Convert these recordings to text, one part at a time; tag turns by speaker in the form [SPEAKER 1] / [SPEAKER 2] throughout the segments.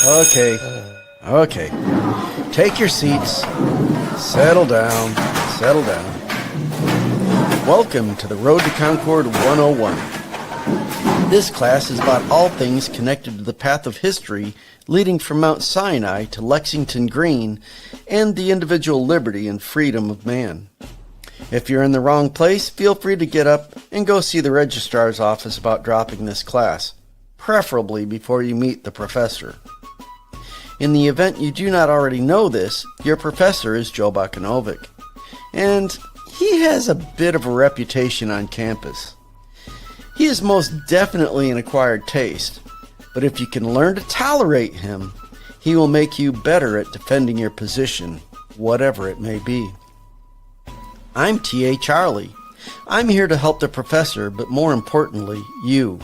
[SPEAKER 1] Okay, okay. Take your seats. Settle down. Settle down. Welcome to the Road to Concord 101. This class is about all things connected to the path of history leading from Mount Sinai to Lexington Green and the individual liberty and freedom of man. If you're in the wrong place, feel free to get up and go see the registrar's office about dropping this class, preferably before you meet the professor. In the event you do not already know this, your professor is Joe Bakanovic, and he has a bit of a reputation on campus. He is most definitely an acquired taste, but if you can learn to tolerate him, he will make you better at defending your position, whatever it may be. I'm T.A. Charlie. I'm here to help the professor, but more importantly, you.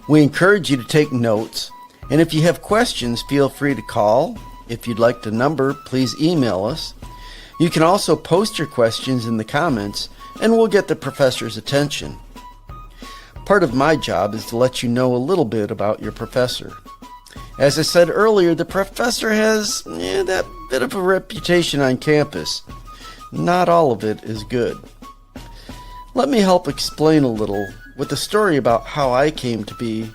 [SPEAKER 1] We encourage you to take notes, and if you have questions, feel free to call. If you'd like the number, please email us. You can also post your questions in the comments, and we'll get the professor's attention. Part of my job is to let you know a little bit about your professor. As I said earlier, the professor has that bit of a reputation on campus. Not all of it is good. Let me help explain a little with a story about how I came to be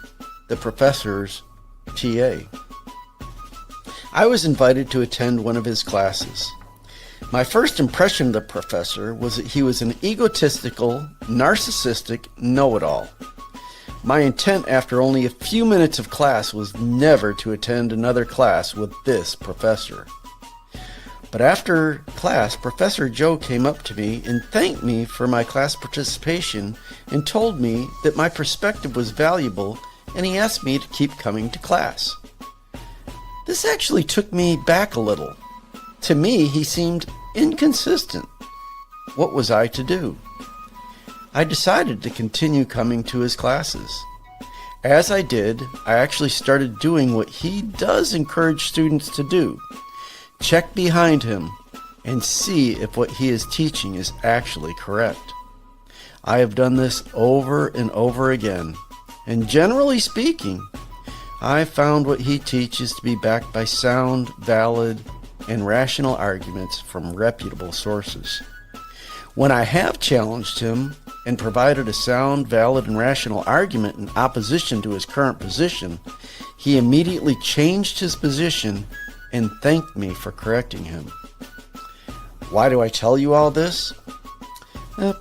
[SPEAKER 1] the professor's TA. I was invited to attend one of his classes. My first impression of the professor was that he was an egotistical, narcissistic know-it-all. My intent after only a few minutes of class was never to attend another class with this professor. But after class, Professor Joe came up to me and thanked me for my class participation and told me that my perspective was valuable, and he asked me to keep coming to class. This actually took me back a little. To me, he seemed inconsistent. What was I to do? I decided to continue coming to his classes. As I did, I actually started doing what he does encourage students to do. Check behind him and see if what he is teaching is actually correct. I have done this over and over again, and generally speaking, I found what he teaches to be backed by sound, valid, and rational arguments from reputable sources. When I have challenged him and provided a sound, valid, and rational argument in opposition to his current position, he immediately changed his position and thanked me for correcting him. Why do I tell you all this?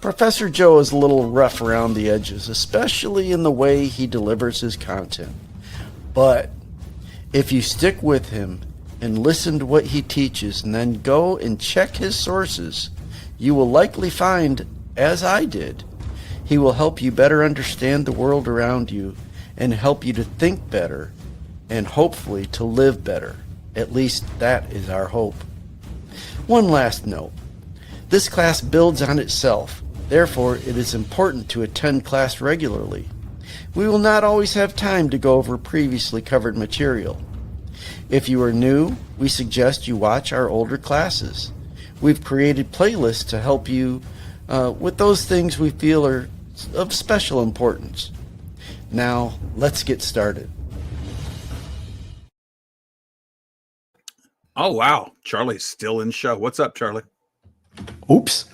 [SPEAKER 1] Professor Joe is a little rough around the edges, especially in the way he delivers his content. But if you stick with him and listen to what he teaches and then go and check his sources, you will likely find, as I did, he will help you better understand the world around you and help you to think better and hopefully to live better. At least that is our hope. One last note. This class builds on itself. Therefore, it is important to attend class regularly. We will not always have time to go over previously covered material. If you are new, we suggest you watch our older classes. We've created playlists to help you with those things we feel are of special importance. Now, let's get started.
[SPEAKER 2] Oh, wow. Charlie's still in show. What's up, Charlie?
[SPEAKER 1] Oops.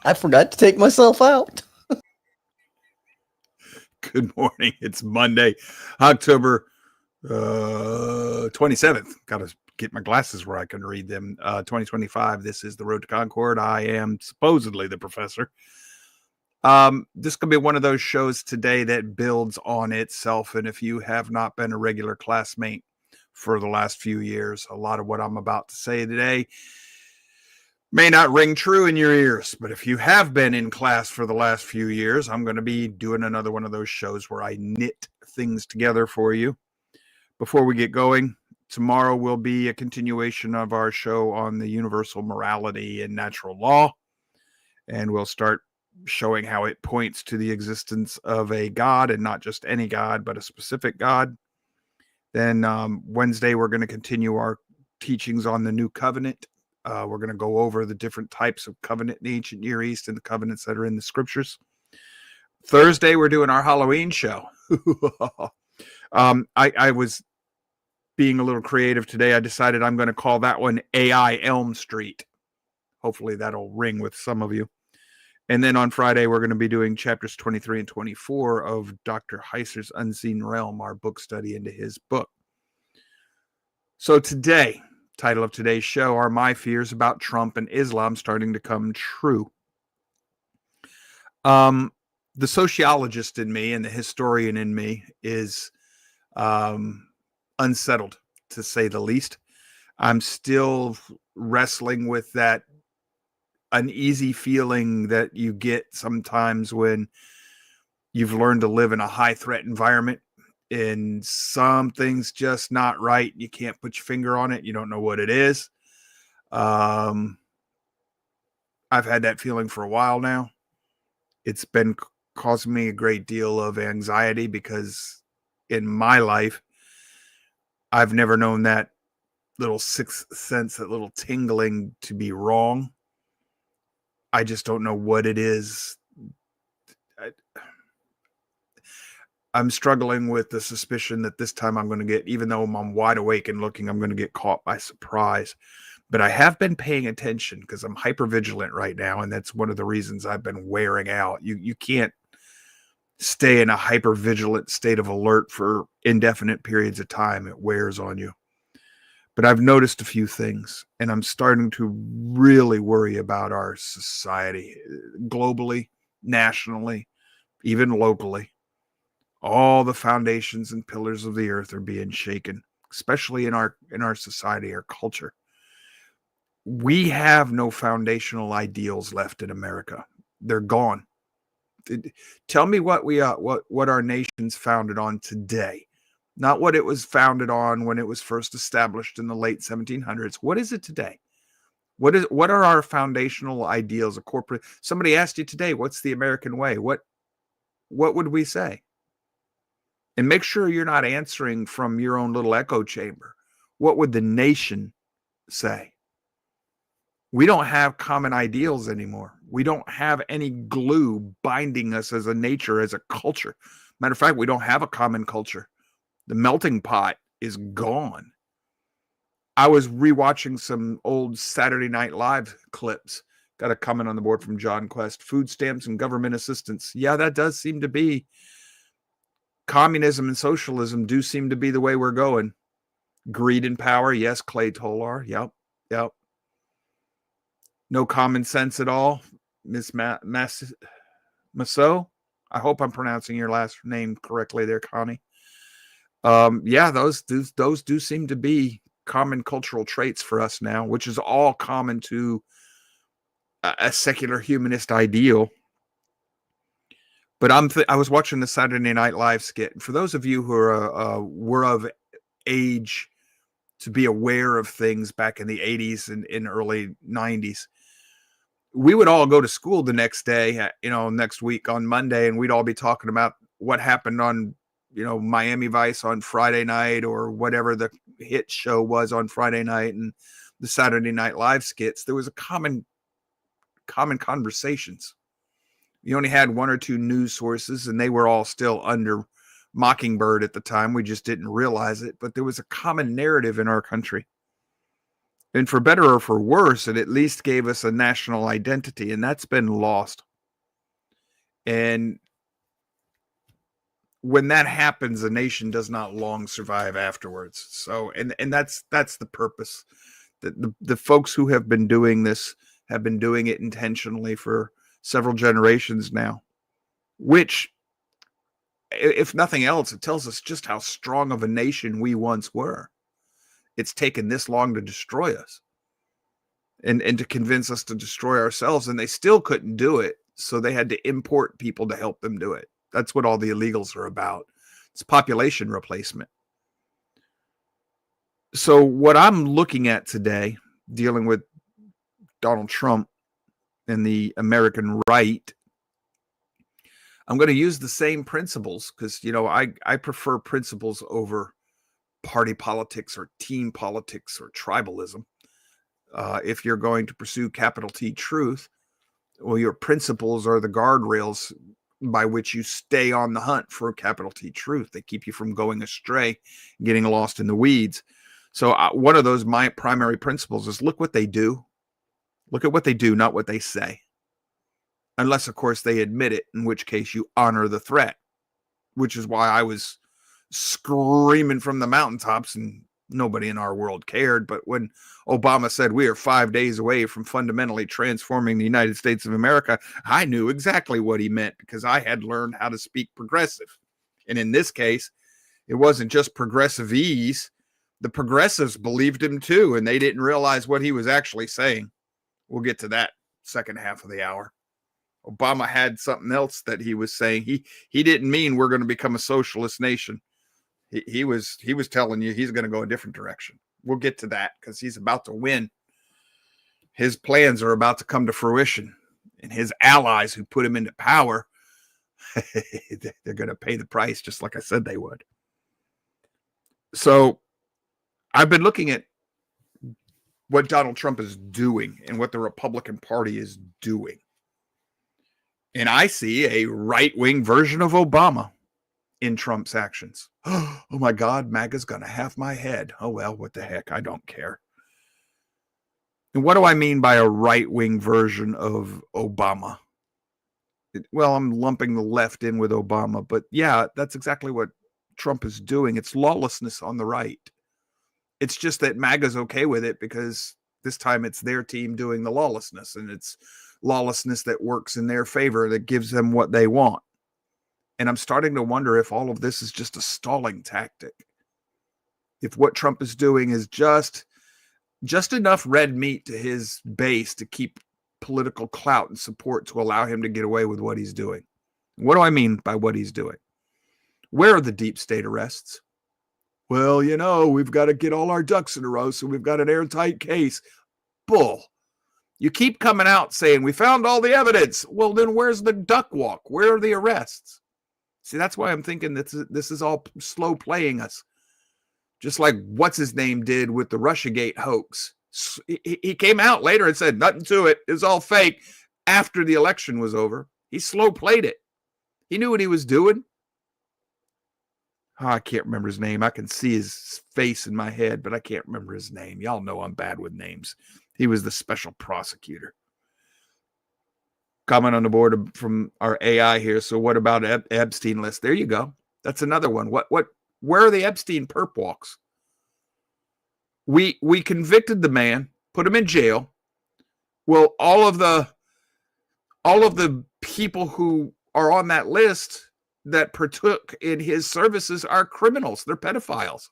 [SPEAKER 1] I forgot to take myself out.
[SPEAKER 2] Good morning. It's Monday, October 27th. Got to get my glasses where I can read them. 2025. This is the Road to Concord. I am supposedly the professor. This could be one of those shows today that builds on itself. And if you have not been a regular classmate for the last few years, a lot of what I'm about to say today may not ring true in your ears. But if you have been in class for the last few years, I'm going to be doing another one of those shows where I knit things together for you. Before we get going, tomorrow will be a continuation of our show on the universal morality and natural law. And we'll start showing how it points to the existence of a God, and not just any God, but a specific God. Then Wednesday, we're going to continue our teachings on the New Covenant. We're going to go over the different types of covenant in the ancient Near East and the covenants that are in the scriptures. Thursday, we're doing our Halloween show. I was being a little creative today, I decided I'm going to call that one AI Elm Street. Hopefully that'll ring with some of you. And then on Friday, we're going to be doing chapters 23 and 24 of Dr. Heiser's Unseen Realm, our book study into his book. So today, title of today's show are my fears about Trump and Islam starting to come true. The sociologist in me and the historian in me is unsettled, to say the least. I'm still wrestling with that uneasy feeling that you get sometimes when you've learned to live in a high threat environment and something's just not right. You can't put your finger on it. You don't know what it is. I've had that feeling for a while now. It's been causing me a great deal of anxiety because in my life, I've never known that little sixth sense, that little tingling to be wrong. I just don't know what it is. I'm struggling with the suspicion that this time I'm going to get, even though I'm wide awake and looking, I'm going to get caught by surprise. But I have been paying attention because I'm hypervigilant right now, and that's one of the reasons I've been wearing out. You can't stay in a hypervigilant state of alert for indefinite periods of time. It wears on you. But I've noticed a few things, and I'm starting to really worry about our society globally, nationally, even locally. All the foundations and pillars of the earth are being shaken, especially in our society, our culture. We have no foundational ideals left in America. They're gone. Tell me what our nation's founded on today. Not what it was founded on when it was first established in the late 1700s. What is it today? What are our foundational ideals? A corporate. Somebody asked you today, what's the American way? What would we say? And make sure you're not answering from your own little echo chamber. What would the nation say? We don't have common ideals anymore. We don't have any glue binding us as a nature, as a culture. Matter of fact, we don't have a common culture. The melting pot is gone. I was rewatching some old Saturday Night Live clips. Got a comment on the board from John Quest. Food stamps and government assistance. Yeah, that does seem to be. Communism and socialism do seem to be the way we're going. Greed and power. Yes, Clay Tolar. Yep. No common sense at all. Miss Masso. I hope I'm pronouncing your last name correctly there, Connie. Yeah, those do seem to be common cultural traits for us now, which is all common to a secular humanist ideal. But I was watching the Saturday Night Live skit. And for those of you who were of age to be aware of things back in the 80s and in early 90s, we would all go to school the next day, next week on Monday, and we'd all be talking about what happened on, Miami Vice on Friday night or whatever the hit show was on Friday night and the Saturday Night Live skits. There was a common conversations. You only had one or two news sources, and they were all still under Mockingbird at the time. We just didn't realize it, but there was a common narrative in our country. And for better or for worse, it at least gave us a national identity, and that's been lost. And when that happens, a nation does not long survive afterwards. So, and that's the purpose. The folks who have been doing this have been doing it intentionally for several generations now, which, if nothing else, it tells us just how strong of a nation we once were. It's taken this long to destroy us and to convince us to destroy ourselves, and they still couldn't do it, so they had to import people to help them do it. That's what all the illegals are about. It's population replacement. So what I'm looking at today, dealing with Donald Trump and the American right, I'm going to use the same principles because, I prefer principles over party politics or team politics or tribalism. If you're going to pursue capital T truth, well, your principles are the guardrails by which you stay on the hunt for capital T truth. They keep you from going astray, getting lost in the weeds. So one of those my primary principles is look what they do. Look at what they do, not what they say. Unless, of course, they admit it, in which case you honor the threat, which is why I was screaming from the mountaintops and nobody in our world cared. But when Obama said we are 5 days away from fundamentally transforming the United States of America, I knew exactly what he meant because I had learned how to speak progressive. And in this case, it wasn't just progressive-ese. The progressives believed him too, and they didn't realize what he was actually saying. We'll get to that second half of the hour. Obama had something else that he was saying. He didn't mean we're going to become a socialist nation. He was telling you he's going to go a different direction. We'll get to that because he's about to win. His plans are about to come to fruition, and his allies who put him into power, they're going to pay the price, just like I said they would. So I've been looking at what Donald Trump is doing and what the Republican Party is doing. And I see a right-wing version of Obama in Trump's actions. Oh my God, MAGA's going to have my head. Oh, well, what the heck? I don't care. And what do I mean by a right-wing version of Obama? Well, I'm lumping the left in with Obama, but yeah, that's exactly what Trump is doing. It's lawlessness on the right. It's just that MAGA's okay with it because this time it's their team doing the lawlessness, and it's lawlessness that works in their favor, that gives them what they want. And I'm starting to wonder if all of this is just a stalling tactic. If what Trump is doing is just enough red meat to his base to keep political clout and support to allow him to get away with what he's doing. What do I mean by what he's doing? Where are the deep state arrests? Well, we've got to get all our ducks in a row, so we've got an airtight case. Bull. You keep coming out saying, we found all the evidence. Well, then where's the duck walk? Where are the arrests? See, that's why I'm thinking this is all slow playing us. Just like what's-his-name did with the Russiagate hoax. He came out later and said, nothing to it. It was all fake after the election was over. He slow played it. He knew what he was doing. Oh, I can't remember his name. I can see his face in my head, but I can't remember his name. Y'all know I'm bad with names. He was the special prosecutor. Comment on the board from our AI here. So what about Epstein list? There you go. That's another one. Where are the Epstein perp walks? We convicted the man, put him in jail. Well, all of the people who are on that list that partook in his services are criminals. They're pedophiles.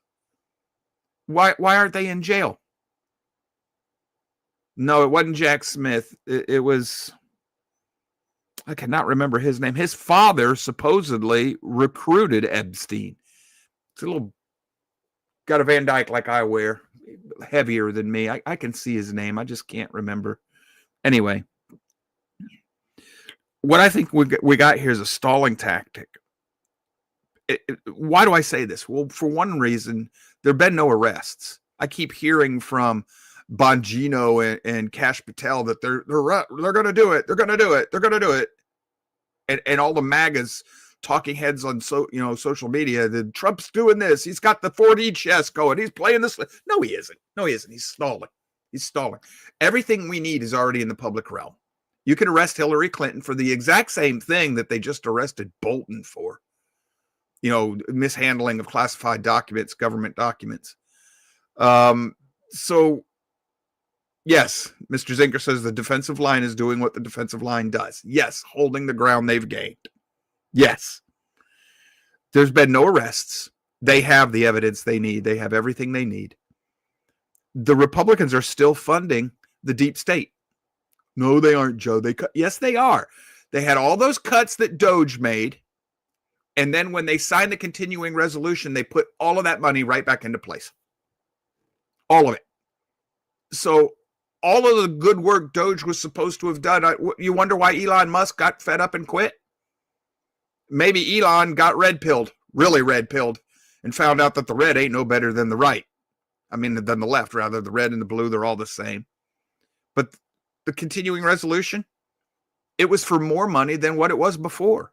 [SPEAKER 2] Why aren't they in jail? No, it wasn't Jack Smith. It was, I cannot remember his name. His father supposedly recruited Epstein. It's a little, got a Van Dyke like I wear, heavier than me. I can see his name. I just can't remember. Anyway, what I think we got here is a stalling tactic. Why do I say this? Well, for one reason, there have been no arrests. I keep hearing from Bongino and Kash Patel that they're going to do it. They're going to do it. They're going to do it. And all the MAGAs, talking heads on social media, that Trump's doing this. He's got the 4D chess going. He's playing this. No, he isn't. No, he isn't. He's stalling. He's stalling. Everything we need is already in the public realm. You can arrest Hillary Clinton for the exact same thing that they just arrested Bolton for. Mishandling of classified documents, government documents. So, yes, Mr. Zinker says the defensive line is doing what the defensive line does. Yes, holding the ground they've gained. Yes. There's been no arrests. They have the evidence they need. They have everything they need. The Republicans are still funding the deep state. No, they aren't, Joe. Yes, they are. They had all those cuts that Doge made. And then when they signed the continuing resolution, they put all of that money right back into place. All of it. So all of the good work Doge was supposed to have done, you wonder why Elon Musk got fed up and quit? Maybe Elon got red-pilled, really red-pilled, and found out that the red ain't no better than the right. Than the left, rather. The red and the blue, they're all the same. But the continuing resolution, it was for more money than what it was before.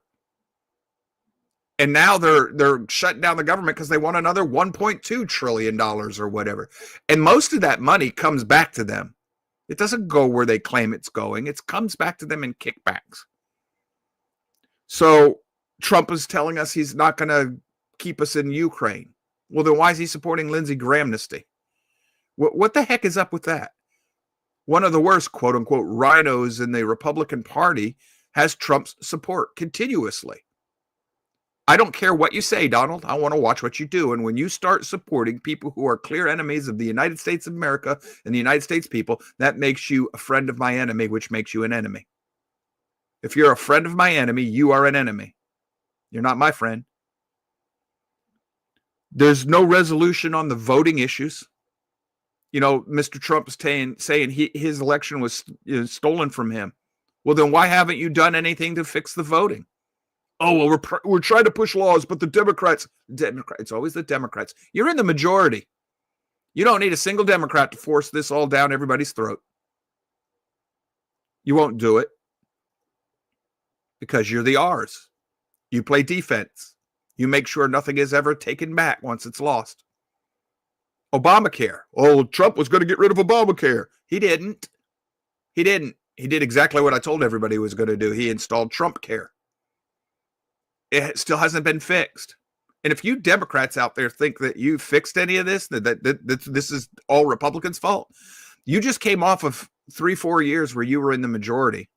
[SPEAKER 2] And now they're shutting down the government because they want another $1.2 trillion or whatever. And most of that money comes back to them. It doesn't go where they claim it's going. It comes back to them in kickbacks. So Trump is telling us he's not going to keep us in Ukraine. Well, then why is he supporting Lindsey Grahamnesty? What the heck is up with that? One of the worst, quote unquote, rhinos in the Republican Party has Trump's support continuously. I don't care what you say, Donald. I want to watch what you do. And when you start supporting people who are clear enemies of the United States of America and the United States people, that makes you a friend of my enemy, which makes you an enemy. If you're a friend of my enemy, you are an enemy. You're not my friend. There's no resolution on the voting issues. You know, Mr. Trump is saying his election was stolen from him. Well, then why haven't you done anything to fix the voting? Oh, well, we're trying to push laws, but the Democrats, it's always the Democrats. You're in the majority. You don't need a single Democrat to force this all down everybody's throat. You won't do it because you're the R's. You play defense. You make sure nothing is ever taken back once it's lost. Obamacare. Oh, Trump was going to get rid of Obamacare. He didn't. He did exactly what I told everybody he was going to do. He installed Trump Care. It still hasn't been fixed. And if you Democrats out there think that you fixed any of this, that this is all Republicans' fault, you just came off of 3-4 years where you were in the majority.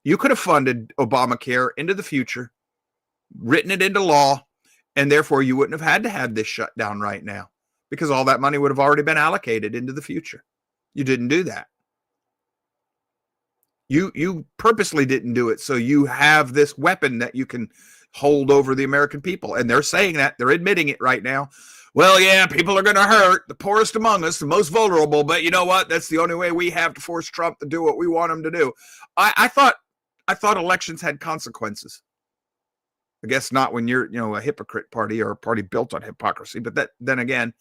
[SPEAKER 2] You could have funded Obamacare into the future, written it into law, and therefore you wouldn't have had to have this shutdown right now because all that money would have already been allocated into the future. You didn't do that. You purposely didn't do it, so you have this weapon that you can hold over the American people. And they're saying that. They're admitting it right now. Well, yeah, people are going to hurt. The poorest among us, the most vulnerable. But you know what? That's the only way we have to force Trump to do what we want him to do. I thought elections had consequences. I guess not when you're, a hypocrite party or a party built on hypocrisy. But then again,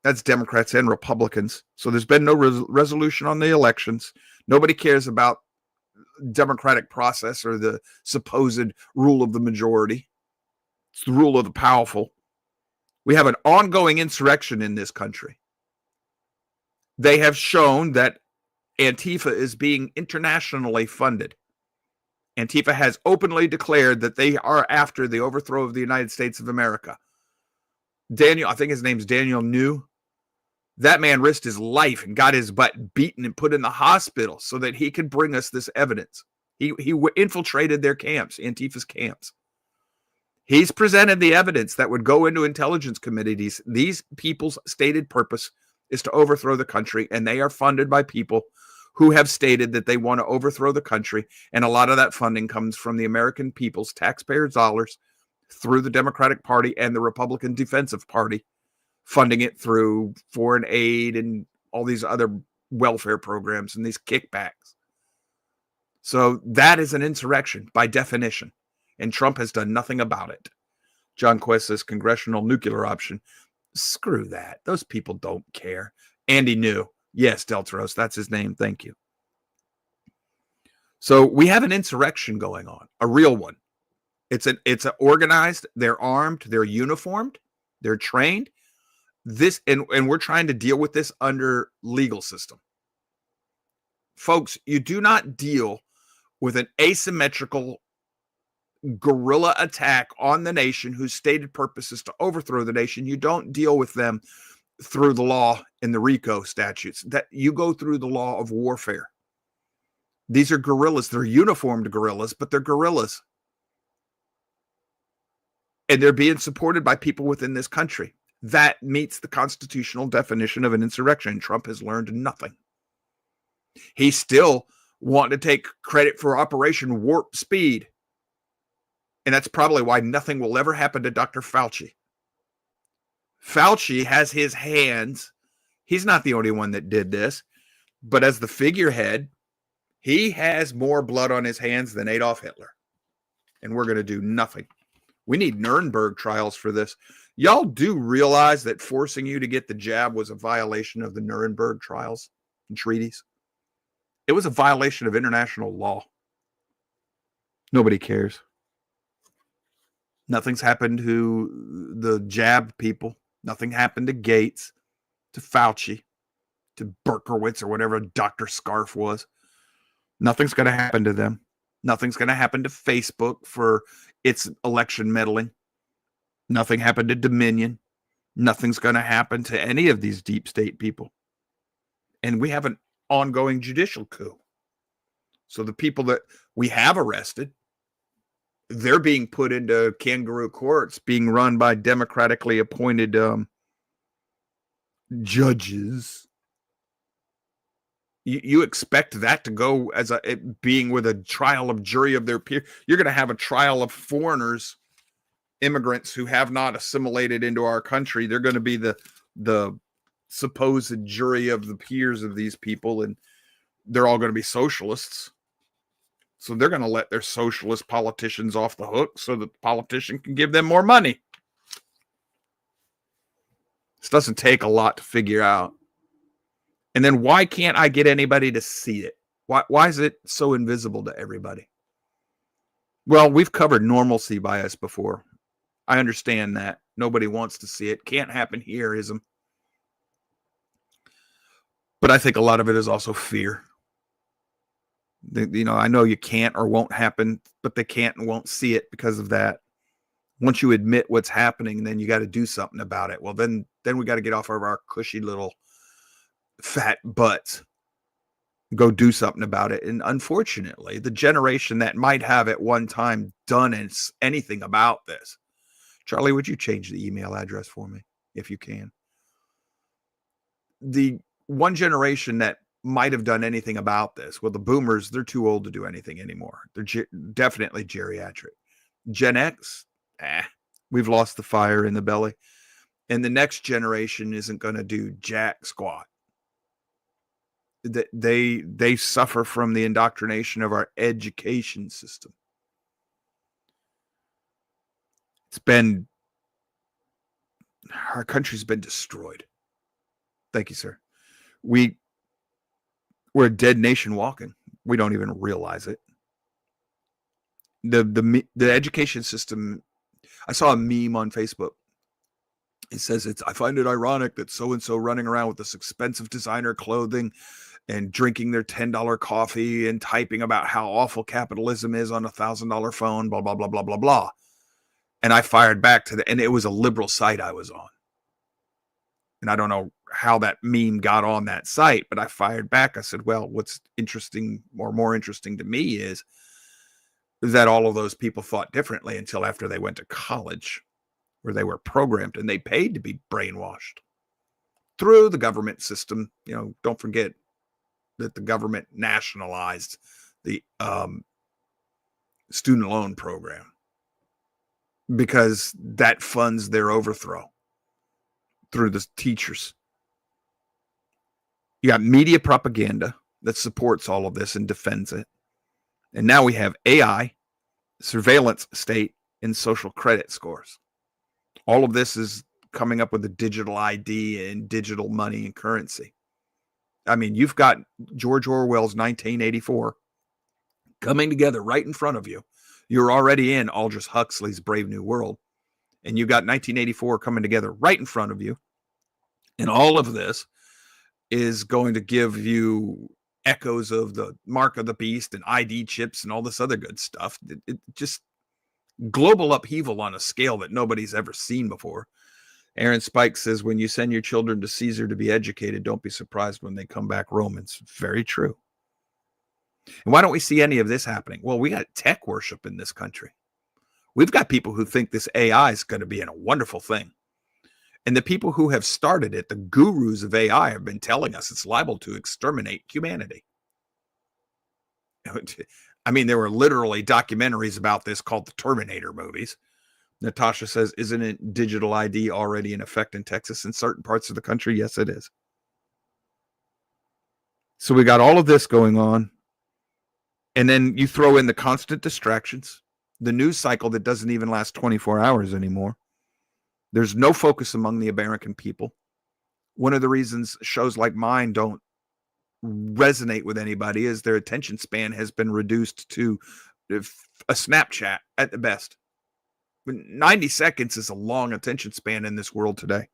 [SPEAKER 2] that's Democrats and Republicans. So there's been no resolution on the elections. Nobody cares about democratic process or the supposed rule of the majority. It's the rule of the powerful. We have an ongoing insurrection in this country. They have shown that Antifa is being internationally funded. Antifa has openly declared that they are after the overthrow of the United States of America. I think his name's Daniel New. That man risked his life and got his butt beaten and put in the hospital so that he could bring us this evidence. He infiltrated their camps, Antifa's camps. He's presented the evidence that would go into intelligence committees. These people's stated purpose is to overthrow the country, and they are funded by people who have stated that they want to overthrow the country. And a lot of that funding comes from the American people's taxpayers' dollars through the Democratic Party and the Republican Defensive Party, funding it through foreign aid and all these other welfare programs and these kickbacks. So that is an insurrection by definition, and Trump has done nothing about it. John Quest says congressional nuclear option. Screw that. Those people don't care. Andy New. Yes, Deltaros, that's his name. Thank you. So we have an insurrection going on, a real one. It's organized, they're armed, they're uniformed, they're trained. And we're trying to deal with this under legal system. Folks, you do not deal with an asymmetrical guerrilla attack on the nation whose stated purpose is to overthrow the nation. You don't deal with them through the law and the RICO statutes. That you go through the law of warfare. These are guerrillas. They're uniformed guerrillas, but they're guerrillas. And they're being supported by people within this country. That meets the constitutional definition of an insurrection. Trump has learned nothing. He still wanted to take credit for Operation Warp Speed. And that's probably why nothing will ever happen to Dr. Fauci. Fauci has his hands. He's not the only one that did this. But as the figurehead, he has more blood on his hands than Adolf Hitler. And we're going to do nothing. We need Nuremberg trials for this. Y'all do realize that forcing you to get the jab was a violation of the Nuremberg trials and treaties? It was a violation of international law. Nobody cares. Nothing's happened to the jab people. Nothing happened to Gates, to Fauci, to Berkowitz, or whatever Dr. Scarf was. Nothing's going to happen to them. Nothing's going to happen to Facebook for its election meddling. Nothing happened to Dominion. Nothing's going to happen to any of these deep state people. And we have an ongoing judicial coup. So the people that we have arrested, they're being put into kangaroo courts, being run by democratically appointed judges. You expect that to go as being with a trial of jury of their peer. You're going to have a trial of foreigners, immigrants who have not assimilated into our country. They're going to be the supposed jury of the peers of these people, and they're all going to be socialists. So they're going to let their socialist politicians off the hook so that the politician can give them more money. This doesn't take a lot to figure out. And then why can't I get anybody to see it? Why is it so invisible to everybody? Well, we've covered normalcy bias before. I understand that. Nobody wants to see it. Can't happen here, ism. But I think a lot of it is also fear. I know you can't or won't happen, but they can't and won't see it because of that. Once you admit what's happening, then you got to do something about it. Well, then we got to get off of our cushy little fat butts, go do something about it. And unfortunately, the generation that might have at one time done anything about this, Charlie, would you change the email address for me if you can? The one generation that might have done anything about this, well, the boomers, they're too old to do anything anymore. They're definitely geriatric. Gen X, we've lost the fire in the belly. And the next generation isn't going to do jack squat. They suffer from the indoctrination of our education system. Our country's been destroyed. Thank you, sir. We're a dead nation walking. We don't even realize it. The education system. I saw a meme on Facebook. It says I find it ironic that so-and-so running around with this expensive designer clothing and drinking their $10 coffee and typing about how awful capitalism is on a $1,000 phone, blah, blah, blah, blah, blah, blah. And I fired back and it was a liberal site I was on. And I don't know how that meme got on that site, but I fired back. I said, well, what's interesting or more interesting to me is that all of those people thought differently until after they went to college, where they were programmed and they paid to be brainwashed through the government system. Don't forget that the government nationalized the student loan program because that funds their overthrow through the teachers. You got media propaganda that supports all of this and defends it. And now we have AI, surveillance state, and social credit scores. All of this is coming up with a digital ID and digital money and currency. I mean, you've got George Orwell's 1984 coming together right in front of you. You're already in Aldous Huxley's Brave New World. And you've got 1984 coming together right in front of you. And all of this is going to give you echoes of the Mark of the Beast and ID chips and all this other good stuff. It just global upheaval on a scale that nobody's ever seen before. Aaron Spike says, when you send your children to Caesar to be educated, don't be surprised when they come back Romans. Very true. And why don't we see any of this happening? Well, we got tech worship in this country. We've got people who think this AI is going to be a wonderful thing. And the people who have started it, the gurus of AI, have been telling us it's liable to exterminate humanity. I mean, there were literally documentaries about this called the Terminator movies. Natasha says, isn't it digital ID already in effect in Texas? In certain parts of the country? Yes, it is. So we got all of this going on. And then you throw in the constant distractions, the news cycle that doesn't even last 24 hours anymore. There's no focus among the American people. One of the reasons shows like mine don't resonate with anybody is their attention span has been reduced to a Snapchat at the best. 90 seconds is a long attention span in this world today.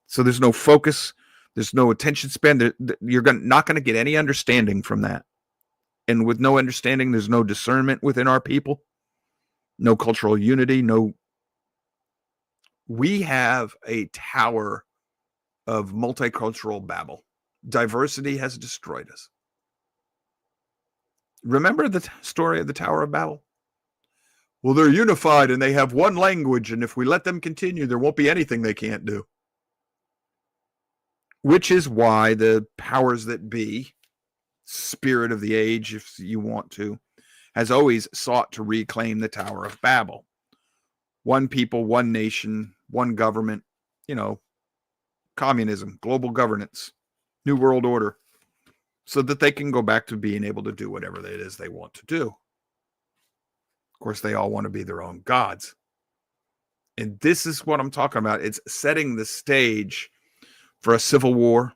[SPEAKER 2] So there's no focus. There's no attention span. You're not going to get any understanding from that. And with no understanding, there's no discernment within our people. No cultural unity. We have a tower of multicultural Babel. Diversity has destroyed us. Remember the story of the Tower of Babel? Well, they're unified and they have one language, and if we let them continue, there won't be anything they can't do. Which is why the powers that be, spirit of the age, if you want to, has always sought to reclaim the Tower of Babel. One people, one nation, one government, communism, global governance, New World Order, so that they can go back to being able to do whatever it is they want to do. Of course, they all want to be their own gods. And this is what I'm talking about. It's setting the stage for a civil war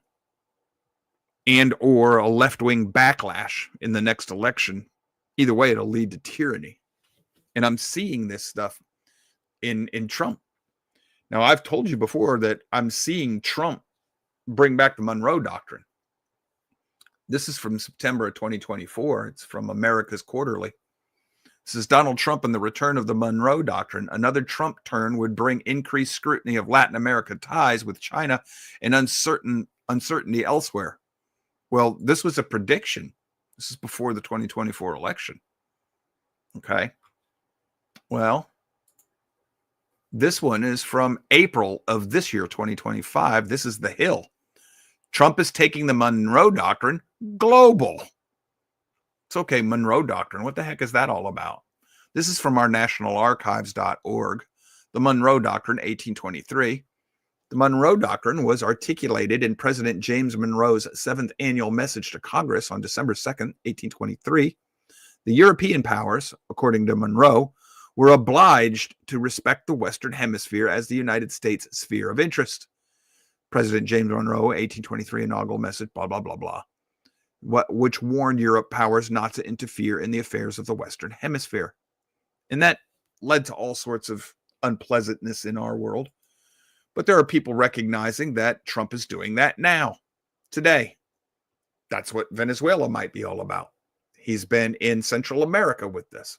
[SPEAKER 2] and or a left-wing backlash in the next election. Either way, it'll lead to tyranny. And I'm seeing this stuff in Trump. Now, I've told you before that I'm seeing Trump bring back the Monroe Doctrine. This is from September of 2024. It's from America's Quarterly. This is Donald Trump and the return of the Monroe Doctrine. Another Trump turn would bring increased scrutiny of Latin America ties with China and uncertainty elsewhere. Well, this was a prediction. This is before the 2024 election. Okay. Well, this one is from April of this year, 2025. This is The Hill. Trump is taking the Monroe Doctrine global. It's okay, Monroe Doctrine. What the heck is that all about? This is from our nationalarchives.org. The Monroe Doctrine, 1823. The Monroe Doctrine was articulated in President James Monroe's 7th annual message to Congress on December 2nd, 1823. The European powers, according to Monroe, were obliged to respect the Western Hemisphere as the United States' sphere of interest. President James Monroe, 1823 inaugural message, blah, blah, blah, blah, which warned Europe powers not to interfere in the affairs of the Western Hemisphere. And that led to all sorts of unpleasantness in our world. But there are people recognizing that Trump is doing that now, today. That's what Venezuela might be all about. He's been in Central America with this.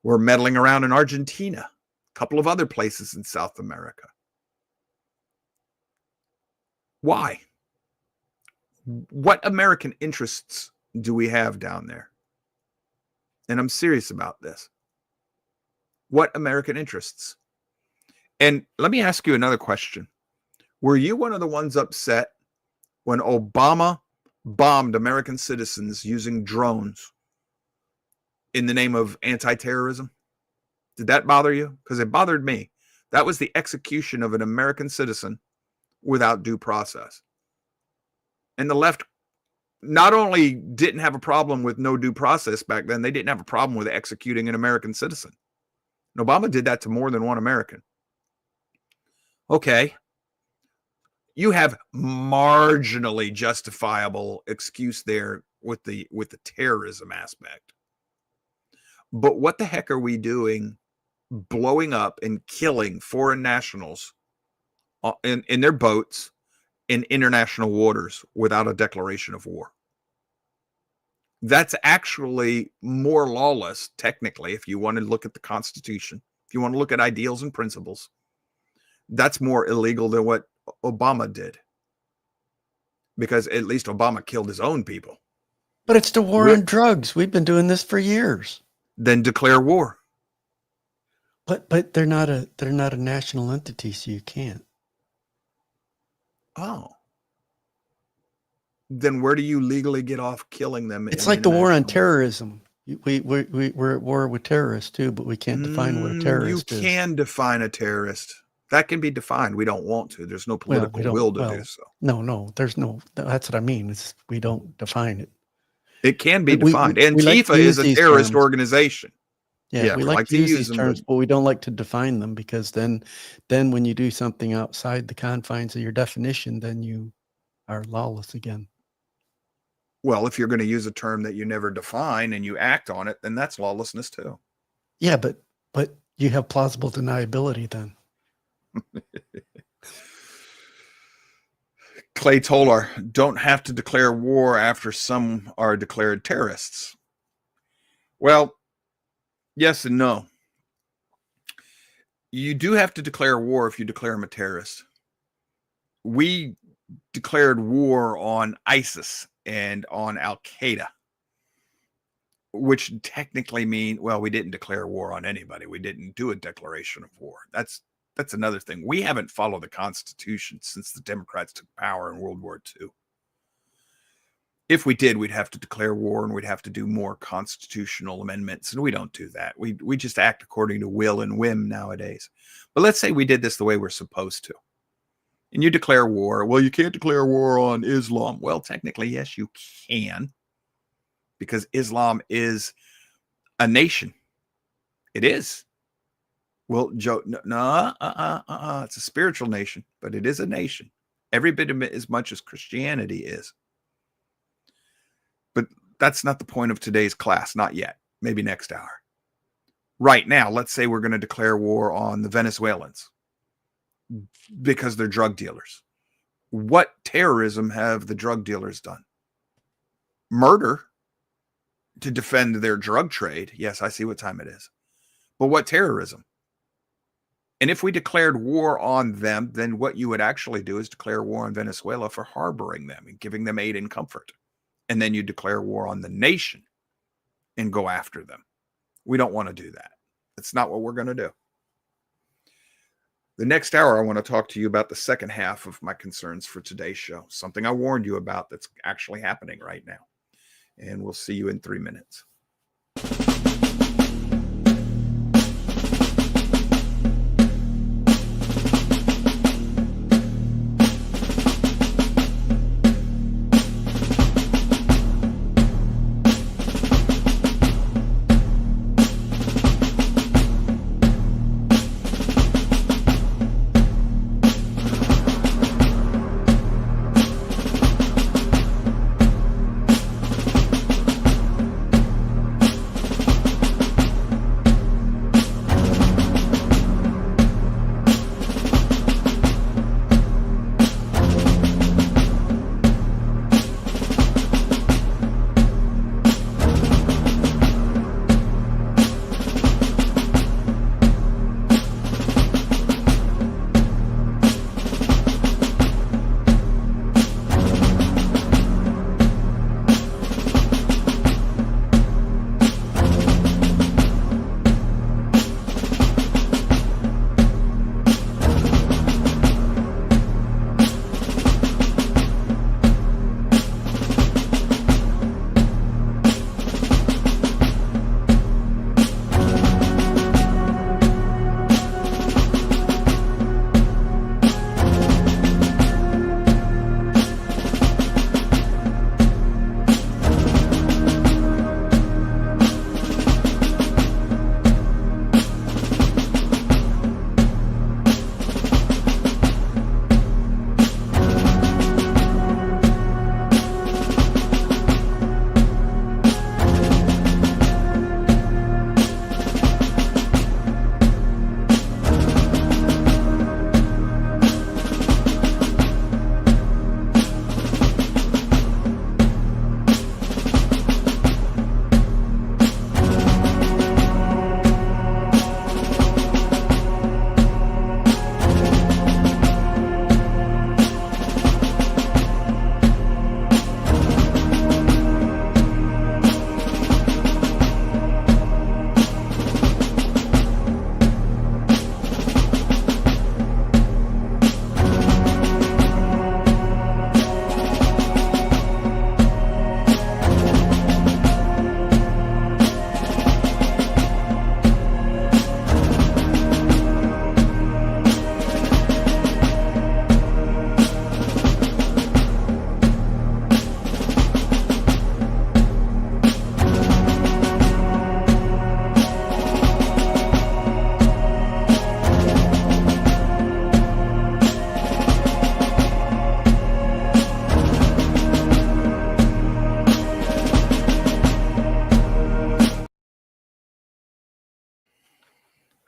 [SPEAKER 2] We're meddling around in Argentina, a couple of other places in South America. Why? What American interests do we have down there? And I'm serious about this. What American interests? And let me ask you another question. Were you one of the ones upset when Obama bombed American citizens using drones in the name of anti-terrorism? Did that bother you? Because it bothered me. That was the execution of an American citizen without due process. And the left not only didn't have a problem with no due process back then, they didn't have a problem with executing an American citizen. And Obama did that to more than one American. Okay. You have marginally justifiable excuse there with the terrorism aspect. But what the heck are we doing blowing up and killing foreign nationals in their boats in international waters without a declaration of war? That's actually more lawless, technically, if you want to look at the Constitution, if you want to look at ideals and principles. That's more illegal than what Obama did. Because at least Obama killed his own people.
[SPEAKER 1] But it's the war on drugs. We've been doing this for years.
[SPEAKER 2] Then declare war.
[SPEAKER 1] But they're not a national entity, so you can't.
[SPEAKER 2] Oh. Then where do you legally get off killing them?
[SPEAKER 1] It's like the war on terrorism. We're at war with terrorists too, but we can't define what a terrorist is.
[SPEAKER 2] You can define a terrorist. That can be defined. We don't want to. There's no political will to do so.
[SPEAKER 1] No, there's no. That's what I mean. We don't define it.
[SPEAKER 2] It can be defined. Antifa is a terrorist organization.
[SPEAKER 1] Yeah, we like to use these terms, but we don't like to define them, because then when you do something outside the confines of your definition, then you are lawless again.
[SPEAKER 2] Well, if you're going to use a term that you never define and you act on it, then that's lawlessness too.
[SPEAKER 1] Yeah, but
[SPEAKER 3] You have plausible deniability then.
[SPEAKER 2] Clay Tolar, don't have to declare war after some are declared terrorists. Well, yes and no. You do have to declare war if you declare them a terrorist. We declared war on ISIS and on Al-Qaeda, which technically mean, well, we didn't declare war on anybody. We didn't do a declaration of war. That's another thing. We haven't followed the Constitution since the Democrats took power in World War II. If we did, we'd have to declare war and we'd have to do more constitutional amendments. And we don't do that. We just act according to will and whim nowadays. But let's say we did this the way we're supposed to. And you declare war. Well, you can't declare war on Islam. Well, technically, yes, you can. Because Islam is a nation. It is. Well, Joe, it's a spiritual nation, but it is a nation. Every bit of it as much as Christianity is. But that's not the point of today's class. Not yet. Maybe next hour. Right now, let's say we're going to declare war on the Venezuelans because they're drug dealers. What terrorism have the drug dealers done? Murder to defend their drug trade. Yes, I see what time it is. But what terrorism? And if we declared war on them, then what you would actually do is declare war on Venezuela for harboring them and giving them aid and comfort. And then you declare war on the nation and go after them. We don't want to do that. That's not what we're going to do. The next hour, I want to talk to you about the second half of my concerns for today's show. Something I warned you about that's actually happening right now. And we'll see you in 3 minutes.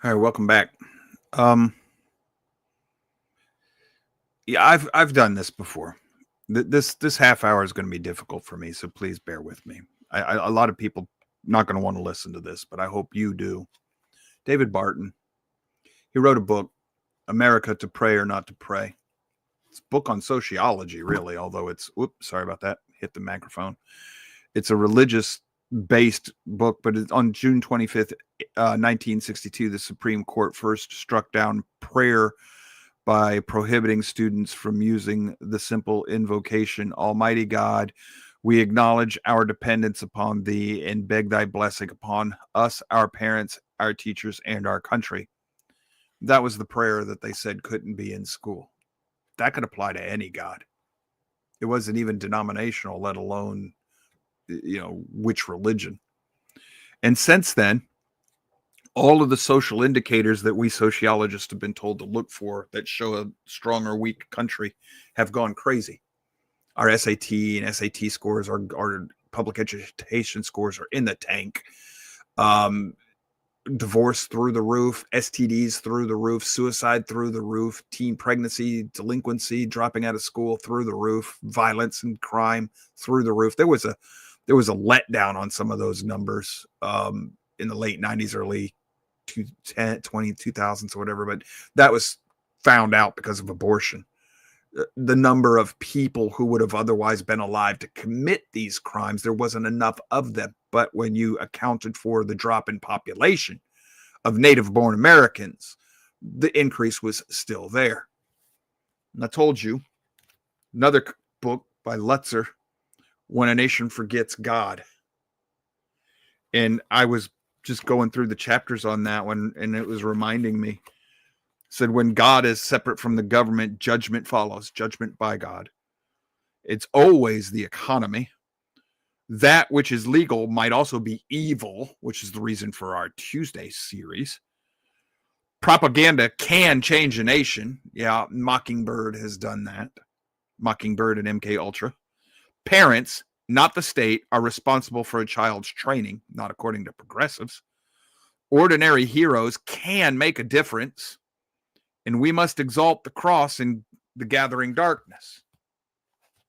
[SPEAKER 2] All right, welcome back. Yeah, I've done this before. This half hour is going to be difficult for me, so please bear with me. A lot of people not going to want to listen to this, but I hope you do. David Barton, he wrote a book, America to Pray or Not to Pray. It's a book on sociology, really, although it's, sorry about that, hit the microphone. It's a religious-based book, but it's on June 25th, 1962, the Supreme Court first struck down prayer by prohibiting students from using the simple invocation, Almighty God, we acknowledge our dependence upon thee and beg thy blessing upon us, our parents, our teachers, and our country. That was the prayer that they said couldn't be in school. That could apply to any God. It wasn't even denominational, let alone, which religion. And since then, all of the social indicators that we sociologists have been told to look for that show a strong or weak country have gone crazy. Our SAT and SAT scores, our public education scores are in the tank. Divorce through the roof, STDs through the roof, suicide through the roof, teen pregnancy, delinquency, dropping out of school through the roof, violence and crime through the roof. There was a letdown on some of those numbers in the late 90s, early 2000s or whatever, but that was found out because of abortion. The number of people who would have otherwise been alive to commit these crimes, there wasn't enough of them. But when you accounted for the drop in population of native-born Americans, the increase was still there. And I told you, another book by Lutzer, When a Nation Forgets God. And I was just going through the chapters on that one, and it was reminding me. Said when God is separate from the government, judgment follows, judgment by God. It's always the economy. That which is legal might also be evil, which is the reason for our Tuesday series. Propaganda can change a nation. Yeah, Mockingbird has done that. Mockingbird and MK Ultra. Parents, not the state, are responsible for a child's training, not according to progressives. Ordinary heroes can make a difference. And we must exalt the cross in the gathering darkness.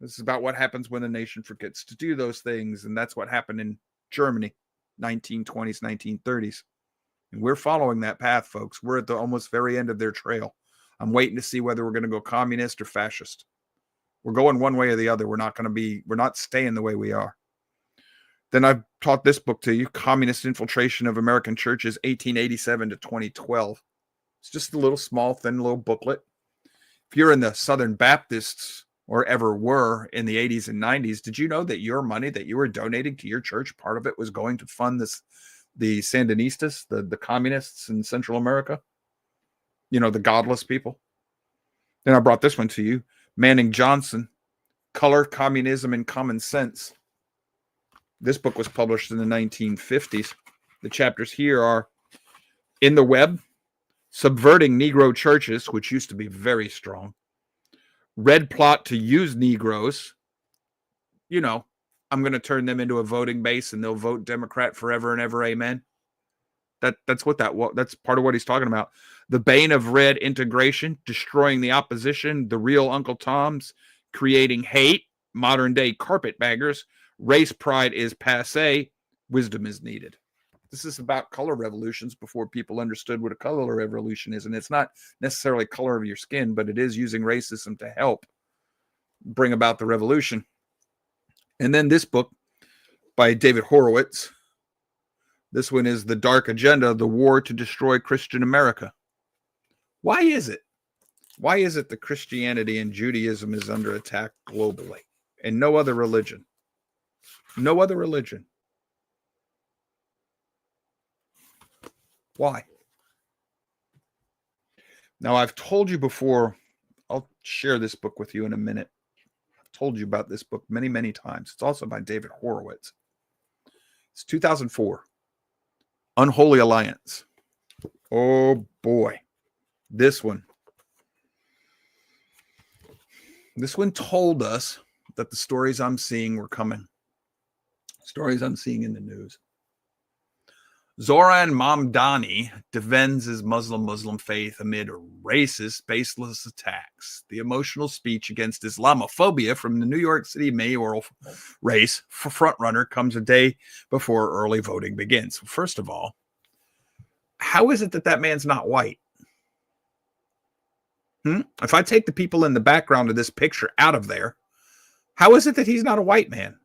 [SPEAKER 2] This is about what happens when a nation forgets to do those things. And that's what happened in Germany, 1920s, 1930s. And we're following that path, folks. We're at the almost very end of their trail. I'm waiting to see whether we're going to go communist or fascist. We're going one way or the other. We're not staying the way we are. Then I've taught this book to you, Communist Infiltration of American Churches, 1887 to 2012. It's just a little small, thin little booklet. If you're in the Southern Baptists or ever were in the 80s and 90s, did you know that your money that you were donating to your church, part of it was going to fund the Sandinistas, the communists in Central America? The godless people. Then I brought this one to you, Manning Johnson, Color, Communism, and Common Sense. This book was published in the 1950s. The chapters here are In the Web, Subverting Negro Churches, which used to be very strong. Red Plot to Use Negroes. I'm going to turn them into a voting base and they'll vote Democrat forever and ever. Amen. That's part of what he's talking about. The Bane of Red Integration, Destroying the Opposition, The Real Uncle Toms, Creating Hate, Modern Day Carpetbaggers, Race Pride is Passé, Wisdom is Needed. This is about color revolutions before people understood what a color revolution is. And it's not necessarily color of your skin, but it is using racism to help bring about the revolution. And then this book by David Horowitz. This one is The Dark Agenda, The War to Destroy Christian America. Why is it? Why is it that Christianity and Judaism is under attack globally and no other religion? No other religion. Why? Now, I've told you before, I'll share this book with you in a minute. I've told you about this book many, many times. It's also by David Horowitz. It's 2004. Unholy Alliance. Oh, boy. This one told us that the stories I'm seeing were coming. Stories I'm seeing in the news. Zoran Mamdani defends his Muslim faith amid racist, baseless attacks. The emotional speech against Islamophobia from the New York City mayoral race for frontrunner comes a day before early voting begins. First of all, how is it that that man's not white? If I take the people in the background of this picture out of there, how is it that he's not a white man?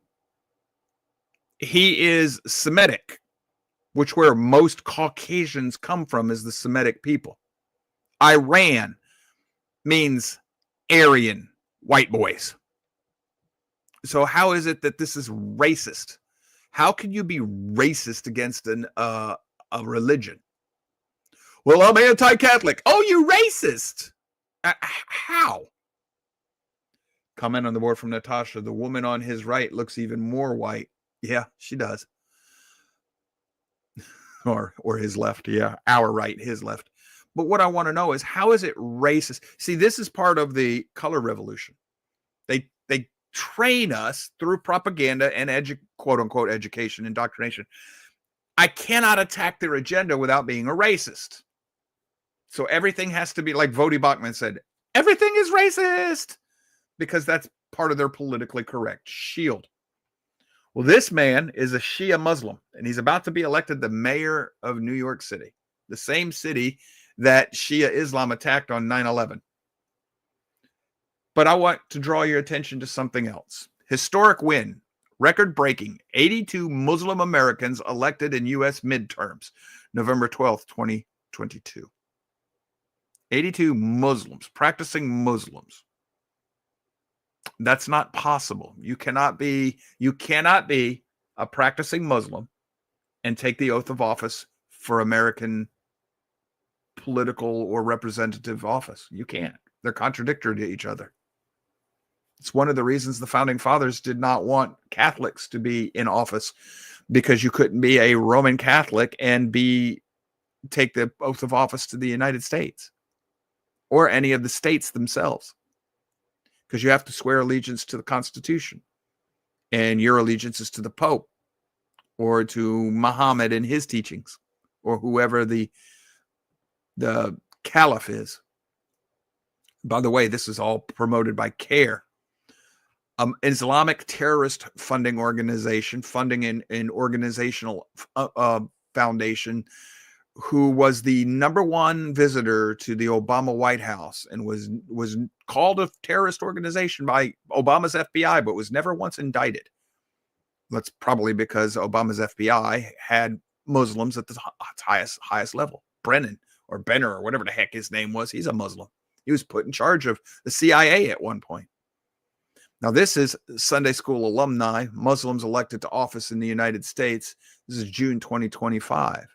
[SPEAKER 2] He is Semitic, which where most Caucasians come from is the Semitic people. Iran means Aryan white boys. So how is it that this is racist? How can you be racist against a religion? Well, I'm anti-Catholic. Oh, you racist. How? Comment on the board from Natasha. The woman on his right looks even more white. Yeah, she does. Or his left. Yeah, our right, his left. But what I want to know is, how is it racist? See, this is part of the color revolution. They train us through propaganda and quote unquote education, indoctrination. I cannot attack their agenda without being a racist. So everything has to be like Vodi Bachman said, everything is racist, because that's part of their politically correct shield. Well, this man is a Shia Muslim, and he's about to be elected the mayor of New York City, the same city that Shia Islam attacked on 9/11. But I want to draw your attention to something else. Historic win, record-breaking, 82 Muslim Americans elected in U.S. midterms, November 12th, 2022. 82 Muslims, practicing Muslims. That's not possible. You cannot be a practicing Muslim and take the oath of office for American political or representative office. You can't. They're contradictory to each other. It's one of the reasons the founding fathers did not want Catholics to be in office, because you couldn't be a Roman Catholic and take the oath of office to the United States or any of the states themselves, because you have to swear allegiance to the Constitution, and your allegiance is to the Pope or to Muhammad and his teachings, or whoever the Caliph is. By the way, this is all promoted by CARE, Islamic terrorist funding organization, funding an organizational foundation, who was the #1 visitor to the Obama White House and was called a terrorist organization by Obama's FBI, but was never once indicted. That's probably because Obama's FBI had Muslims at the highest level. Brennan or Benner or whatever the heck his name was, he's a Muslim. He was put in charge of the CIA at one point. Now, this is Sunday school alumni, Muslims elected to office in the United States. This is June 2025.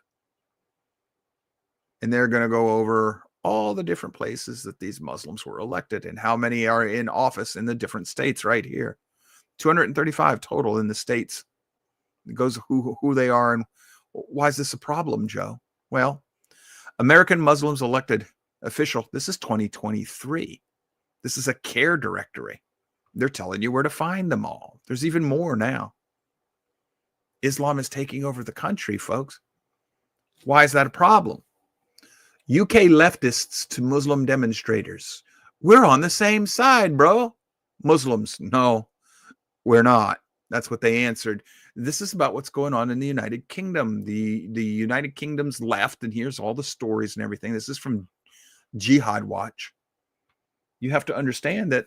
[SPEAKER 2] And they're going to go over all the different places that these Muslims were elected and how many are in office in the different states right here. 235 total in the states. It goes who they are. And why is this a problem, Joe? Well, American Muslims elected official. This is 2023. This is a CARE directory. They're telling you where to find them all. There's even more now. Islam is taking over the country, folks. Why is that a problem? UK leftists to Muslim demonstrators. We're on the same side, bro. Muslims, no, we're not. That's what they answered. This is about what's going on in the United Kingdom. The United Kingdom's left, and here's all the stories and everything. This is from Jihad Watch. You have to understand that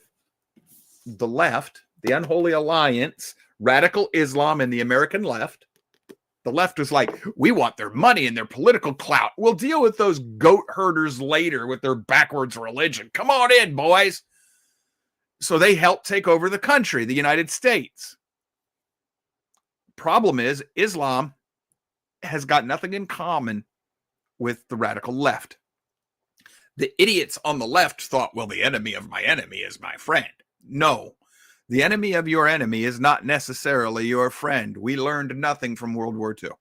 [SPEAKER 2] the left, the unholy alliance, radical Islam, and the American left, the left was like, we want their money and their political clout. We'll deal with those goat herders later with their backwards religion. Come on in, boys. So they helped take over the country, the United States. Problem is, Islam has got nothing in common with the radical left. The idiots on the left thought, well, the enemy of my enemy is my friend. No, the enemy of your enemy is not necessarily your friend. We learned nothing from World War II.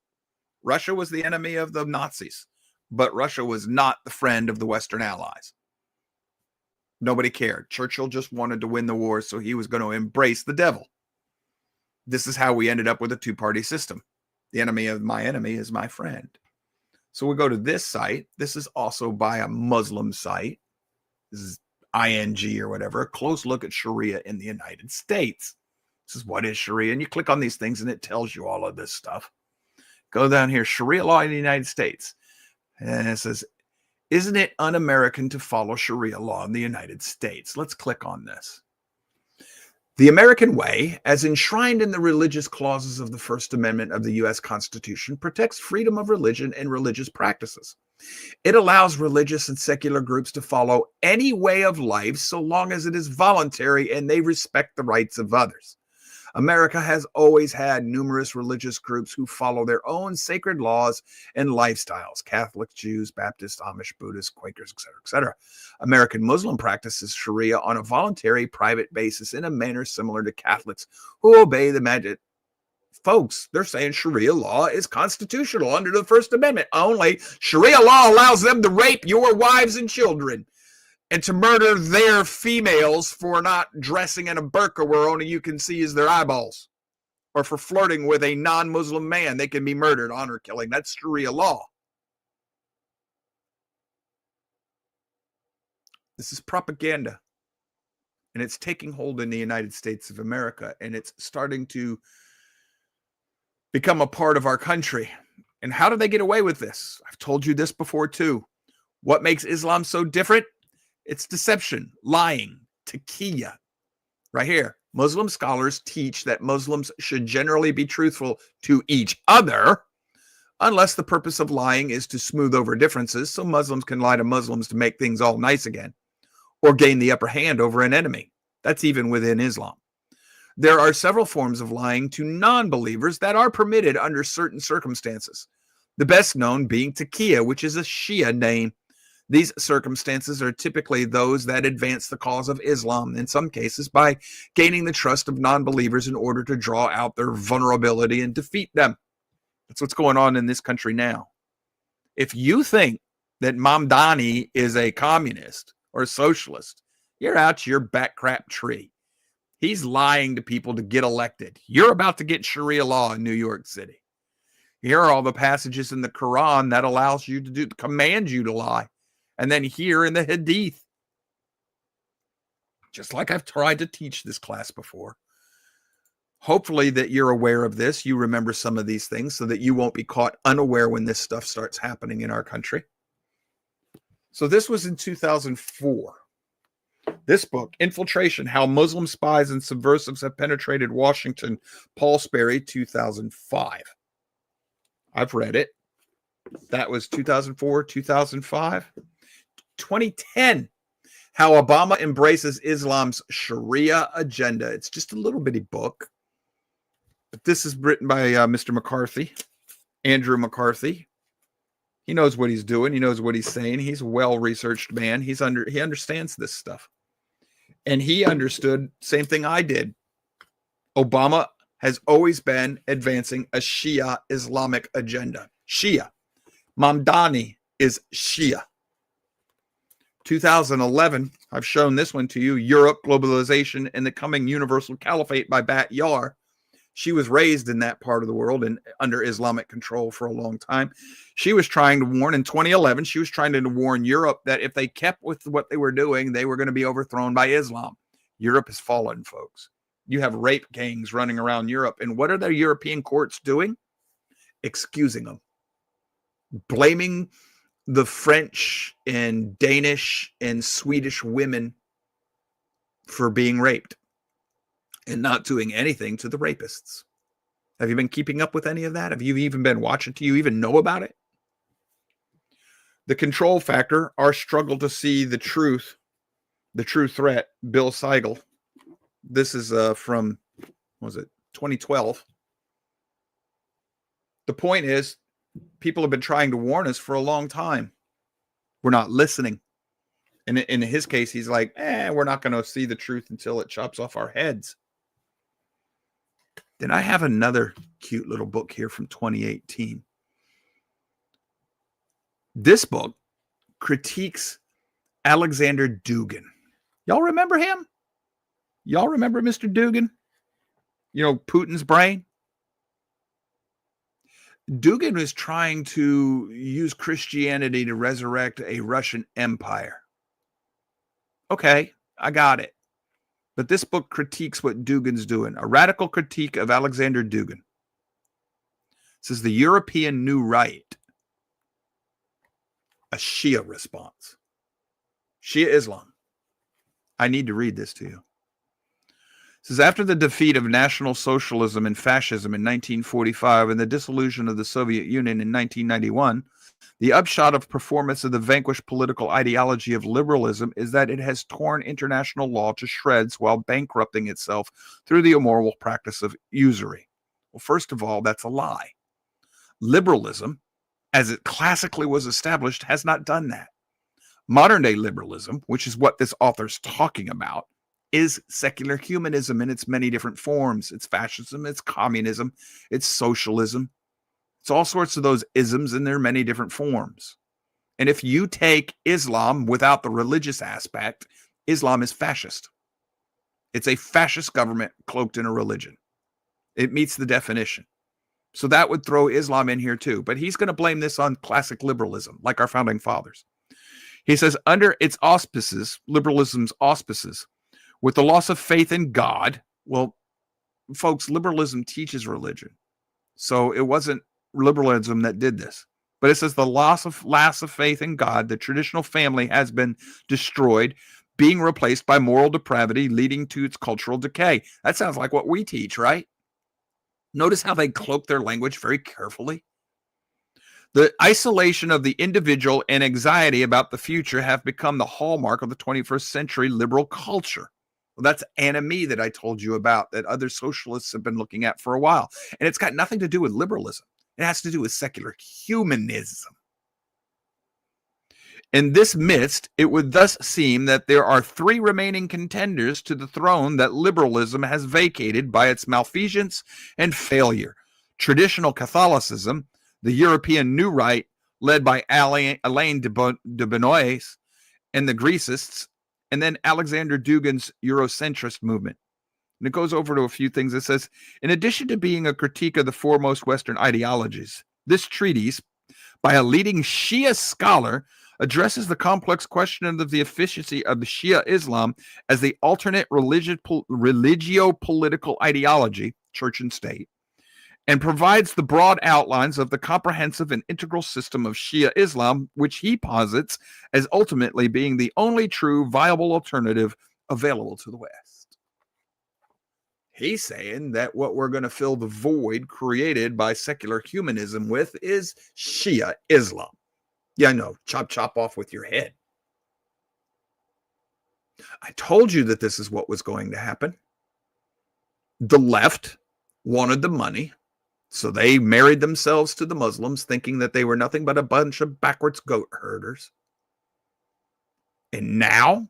[SPEAKER 2] Russia was the enemy of the Nazis, but Russia was not the friend of the Western Allies. Nobody cared. Churchill just wanted to win the war, so he was going to embrace the devil. This is how we ended up with a two-party system. The enemy of my enemy is my friend. So we go to this site. This is also by a Muslim site. This is ING or whatever. A close look at Sharia in the United States. This is what is Sharia. And you click on these things and it tells you all of this stuff. Go down here, Sharia law in the United States. And it says, isn't it un-American to follow Sharia law in the United States? Let's click on this. The American way, as enshrined in the religious clauses of the First Amendment of the U.S. Constitution, protects freedom of religion and religious practices. It allows religious and secular groups to follow any way of life so long as it is voluntary and they respect the rights of others. America has always had numerous religious groups who follow their own sacred laws and lifestyles: Catholics, Jews, Baptists, Amish, Buddhists, Quakers, etc., etc. American Muslim practices Sharia on a voluntary, private basis in a manner similar to Catholics who obey the magic. Folks, they're saying Sharia law is constitutional under the First Amendment. Only Sharia law allows them to rape your wives and children and to murder their females for not dressing in a burqa where only you can see is their eyeballs, or for flirting with a non-Muslim man. They can be murdered, honor killing. That's Sharia law. This is propaganda, and it's taking hold in the United States of America, and it's starting to become a part of our country. And how do they get away with this? I've told you this before too. What makes Islam so different? It's deception, lying, taqiyya. Right here, Muslim scholars teach that Muslims should generally be truthful to each other, unless the purpose of lying is to smooth over differences so Muslims can lie to Muslims to make things all nice again, or gain the upper hand over an enemy. That's even within Islam. There are several forms of lying to non-believers that are permitted under certain circumstances. The best known being taqiyya, which is a Shia name. These circumstances are typically those that advance the cause of Islam, in some cases by gaining the trust of non-believers in order to draw out their vulnerability and defeat them. That's what's going on in this country now. If you think that Mamdani is a communist or a socialist, you're out your back crap tree. He's lying to people to get elected. You're about to get Sharia law in New York City. Here are all the passages in the Quran that allows you to do, command you to lie. And then here in the Hadith, just like I've tried to teach this class before. Hopefully that you're aware of this. You remember some of these things so that you won't be caught unaware when this stuff starts happening in our country. So this was in 2004. This book, Infiltration, How Muslim Spies and Subversives Have Penetrated Washington, Paul Sperry, 2005. I've read it. That was 2004, 2005. 2010, How Obama Embraces Islam's Sharia Agenda. It's just a little bitty book. But this is written by Mr. McCarthy, Andrew McCarthy. He knows what he's doing. He knows what he's saying. He's a well-researched man. He understands this stuff. And he understood, same thing I did. Obama has always been advancing a Shia Islamic agenda. Shia. Mamdani is Shia. 2011, I've shown this one to you, Europe, Globalization, and the Coming Universal Caliphate by Bat Yar. She was raised in that part of the world and under Islamic control for a long time. She was trying to warn in 2011, she was trying to warn Europe that if they kept with what they were doing, they were going to be overthrown by Islam. Europe has fallen, folks. You have rape gangs running around Europe. And what are the European courts doing? Excusing them. Blaming the French and Danish and Swedish women for being raped and not doing anything to the rapists. Have you been keeping up with any of that? Have you even been watching? Do you even know about it? The control factor, our struggle to see the true threat, Bill Siegel. This is from, what was it, 2012. The point is, people have been trying to warn us for a long time. We're not listening. And in his case, he's like, we're not going to see the truth until it chops off our heads. Then I have another cute little book here from 2018. This book critiques Alexander Dugin. Y'all remember him? Y'all remember Mr. Dugin? You know, Putin's brain? Dugin was trying to use Christianity to resurrect a Russian empire. Okay, I got it. But this book critiques what Dugin's doing. A radical critique of Alexander Dugin. This is the European New Right. A Shia response. Shia Islam. I need to read this to you. It says, after the defeat of National Socialism and Fascism in 1945 and the dissolution of the Soviet Union in 1991, the upshot of performance of the vanquished political ideology of liberalism is that it has torn international law to shreds while bankrupting itself through the immoral practice of usury. Well, first of all, that's a lie. Liberalism, as it classically was established, has not done that. Modern-day liberalism, which is what this author's talking about, is secular humanism in its many different forms. It's fascism, it's communism, it's socialism. It's all sorts of those isms in their many different forms. And if you take Islam without the religious aspect, Islam is fascist. It's a fascist government cloaked in a religion. It meets the definition. So that would throw Islam in here too. But he's going to blame this on classic liberalism, like our founding fathers. He says, under its auspices, liberalism's auspices, with the loss of faith in God, well, folks, liberalism teaches religion. So it wasn't liberalism that did this. But it says the loss of faith in God, the traditional family has been destroyed, being replaced by moral depravity, leading to its cultural decay. That sounds like what we teach, right? Notice how they cloak their language very carefully. The isolation of the individual and anxiety about the future have become the hallmark of the 21st century liberal culture. Well, that's anomie that I told you about that other socialists have been looking at for a while. And it's got nothing to do with liberalism. It has to do with secular humanism. In this midst, it would thus seem that there are three remaining contenders to the throne that liberalism has vacated by its malfeasance and failure. Traditional Catholicism, the European New Right, led by Alain de Benoist and the Greecists, and then Alexander Dugin's Eurocentrist movement. And it goes over to a few things. It says, in addition to being a critique of the foremost Western ideologies, this treatise, by a leading Shia scholar, addresses the complex question of the efficiency of the Shia Islam as the alternate religio-political ideology, church and state, and provides the broad outlines of the comprehensive and integral system of Shia Islam, which he posits as ultimately being the only true viable alternative available to the West. He's saying that what we're going to fill the void created by secular humanism with is Shia Islam. Yeah, I know. Chop off with your head. I told you that this is what was going to happen. The left wanted the money, so they married themselves to the Muslims, thinking that they were nothing but a bunch of backwards goat herders. And now,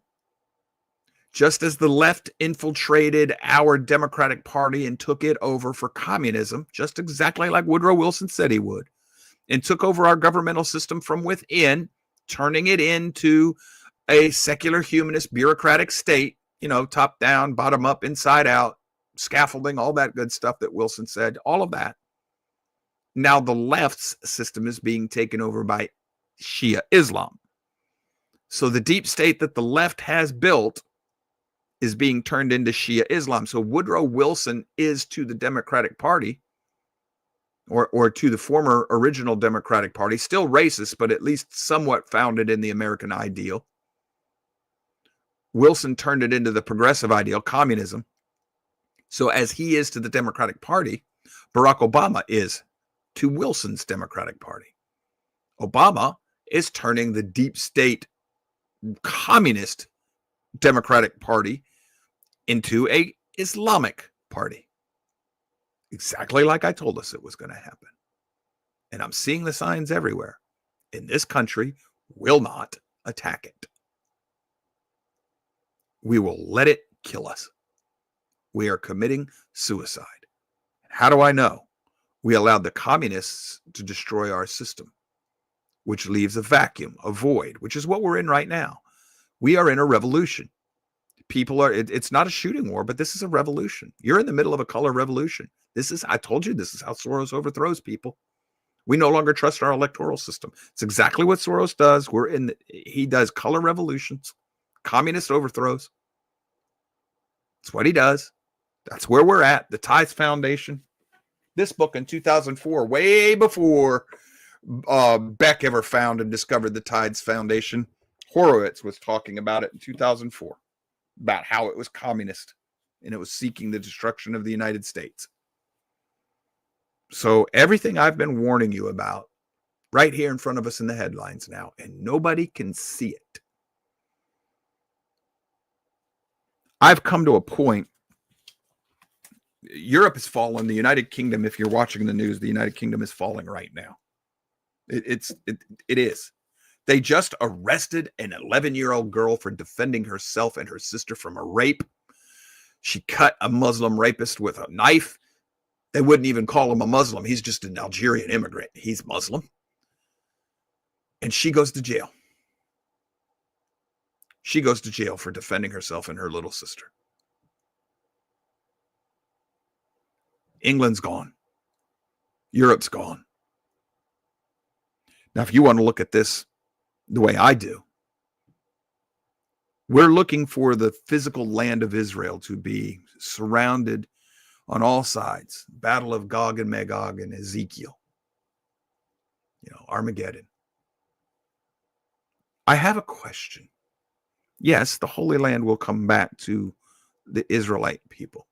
[SPEAKER 2] just as the left infiltrated our Democratic Party and took it over for communism, just exactly like Woodrow Wilson said he would, and took over our governmental system from within, turning it into a secular humanist bureaucratic state, top down, bottom up, inside out, scaffolding, all that good stuff that Wilson said, all of that. Now the left's system is being taken over by Shia Islam. So the deep state that the left has built is being turned into Shia Islam. So Woodrow Wilson is to the Democratic Party, or to the former original Democratic Party, still racist, but at least somewhat founded in the American ideal. Wilson turned it into the progressive ideal, communism. So as he is to the Democratic Party, Barack Obama is to Wilson's Democratic Party. Obama is turning the deep state communist Democratic Party into a Islamic party. Exactly like I told us it was going to happen. And I'm seeing the signs everywhere. And this country will not attack it. We will let it kill us. We are committing suicide. How do I know? We allowed the communists to destroy our system, which leaves a vacuum, a void, which is what we're in right now. We are in a revolution. It's not a shooting war, but this is a revolution. You're in the middle of a color revolution. I told you, this is how Soros overthrows people. We no longer trust our electoral system. It's exactly what Soros does. He does color revolutions, communist overthrows. That's what he does. That's where we're at. The Tides Foundation. This book in 2004, way before Beck ever found and discovered the Tides Foundation. Horowitz was talking about it in 2004, about how it was communist and it was seeking the destruction of the United States. So everything I've been warning you about right here in front of us in the headlines now, and nobody can see it. I've come to a point. Europe has fallen. The United Kingdom, if you're watching the news, the United Kingdom is falling right now. It is. They just arrested an 11-year-old girl for defending herself and her sister from a rape. She cut a Muslim rapist with a knife. They wouldn't even call him a Muslim. He's just an Algerian immigrant. He's Muslim. And she goes to jail. She goes to jail for defending herself and her little sister. England's gone. Europe's gone. Now, if you want to look at this the way I do, we're looking for the physical land of Israel to be surrounded on all sides. Battle of Gog and Magog and Ezekiel. Armageddon. I have a question. Yes, the Holy Land will come back to the Israelite people.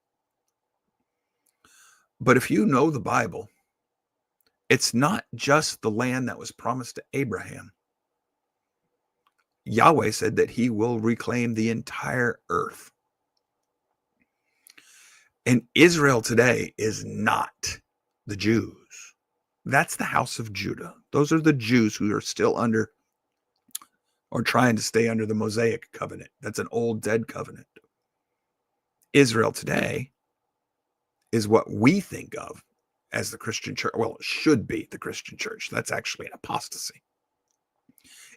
[SPEAKER 2] But if you know the Bible, it's not just the land that was promised to Abraham. Yahweh said that he will reclaim the entire earth. And Israel today is not the Jews. That's the house of Judah. Those are the Jews who are still under or trying to stay under the Mosaic covenant. That's an old dead covenant. Israel today is what we think of as the Christian church. Well, it should be the Christian church. That's actually an apostasy.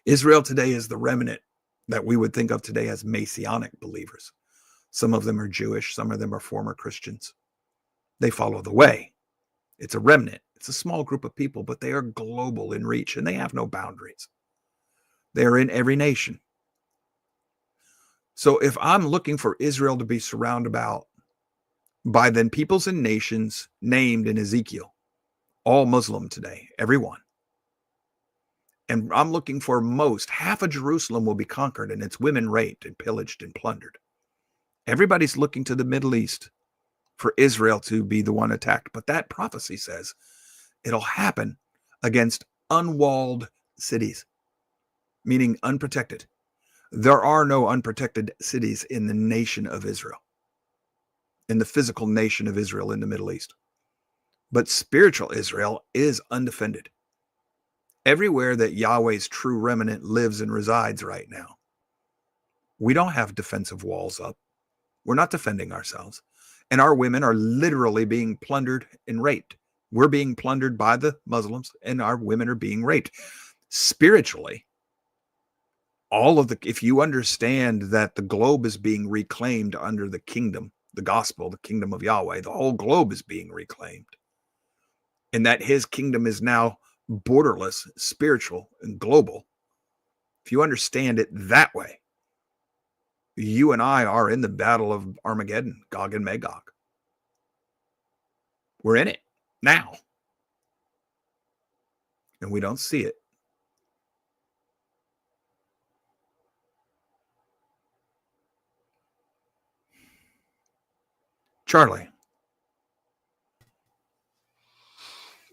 [SPEAKER 2] Israel today is the remnant that we would think of today as Messianic believers. Some of them are Jewish. Some of them are former Christians. They follow the way. It's a remnant. It's a small group of people, but they are global in reach and they have no boundaries. They are in every nation. So if I'm looking for Israel to be surrounded about by then peoples and nations named in Ezekiel, all Muslim today, everyone. And I'm looking for half of Jerusalem will be conquered and its women raped and pillaged and plundered. Everybody's looking to the Middle East for Israel to be the one attacked. But that prophecy says it'll happen against unwalled cities, meaning unprotected. There are no unprotected cities in the nation of Israel, in the physical nation of Israel in the Middle East. But spiritual Israel is undefended. Everywhere that Yahweh's true remnant lives and resides right now, we don't have defensive walls up. We're not defending ourselves. And our women are literally being plundered and raped. We're being plundered by the Muslims and our women are being raped. Spiritually, if you understand that the globe is being reclaimed under the kingdom, the gospel, the kingdom of Yahweh, the whole globe is being reclaimed. And that his kingdom is now borderless, spiritual, and global. If you understand it that way, you and I are in the battle of Armageddon, Gog and Magog. We're in it now. And we don't see it. Charlie,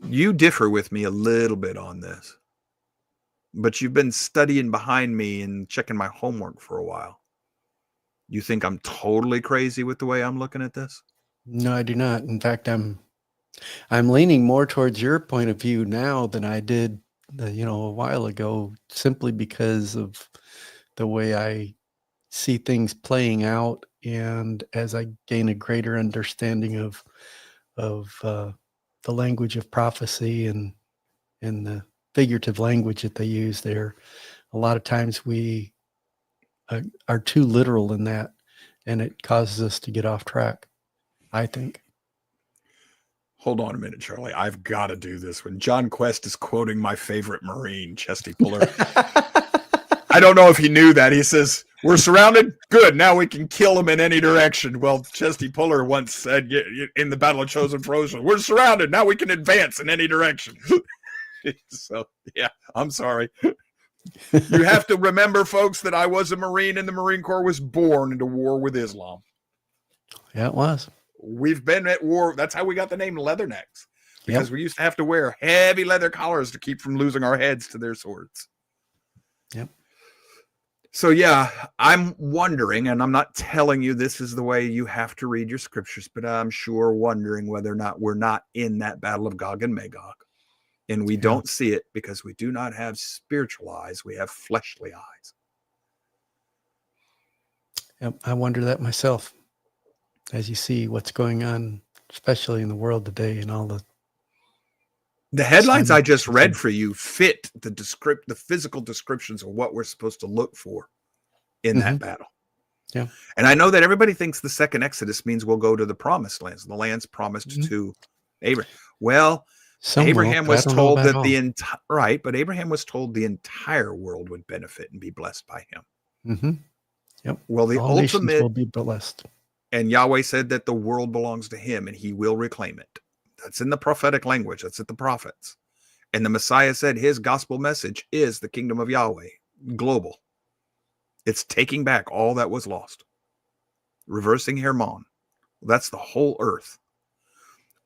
[SPEAKER 2] you differ with me a little bit on this, but you've been studying behind me and checking my homework for a while. You think I'm totally crazy with the way I'm looking at this?
[SPEAKER 3] No, I do not. In fact, I'm leaning more towards your point of view now than I did, a while ago, simply because of the way I see things playing out, and as I gain a greater understanding of the language of prophecy and the figurative language that they use there, a lot of times we are too literal in that, and it causes us to get off track, I think.
[SPEAKER 2] Hold on a minute, Charlie. I've got to do this when John Quest is quoting my favorite Marine, Chesty Puller. I don't know if he knew that. He says, "We're surrounded. Good. Now we can kill them in any direction." Well, Chesty Puller once said in the Battle of Chosen Frozen, "We're surrounded. Now we can advance in any direction." So, yeah, I'm sorry. You have to remember, folks, that I was a Marine and the Marine Corps was born into war with Islam.
[SPEAKER 3] Yeah, it was.
[SPEAKER 2] We've been at war. That's how we got the name Leathernecks, because we used to have to wear heavy leather collars to keep from losing our heads to their swords.
[SPEAKER 3] Yep.
[SPEAKER 2] So, yeah, I'm wondering, and I'm not telling you this is the way you have to read your scriptures, but I'm sure wondering whether or not we're not in that battle of Gog and Magog. And we don't see it because we do not have spiritual eyes. We have fleshly eyes.
[SPEAKER 3] Yep, I wonder that myself. As you see what's going on, especially in the world today, and all
[SPEAKER 2] the headlines I just read for you fit the physical descriptions of what we're supposed to look for in that battle.
[SPEAKER 3] Yeah.
[SPEAKER 2] And I know that everybody thinks the second Exodus means we'll go to the promised lands, the lands promised to Abraham. Well, Abraham was told that but Abraham was told the entire world would benefit and be blessed by him.
[SPEAKER 3] Yep.
[SPEAKER 2] Well, the
[SPEAKER 3] all
[SPEAKER 2] ultimate
[SPEAKER 3] will be blessed.
[SPEAKER 2] And Yahweh said that the world belongs to him and he will reclaim it. That's in the prophetic language. That's at the prophets. And the Messiah said his gospel message is the kingdom of Yahweh, global. It's taking back all that was lost. Reversing Hermon. That's the whole earth.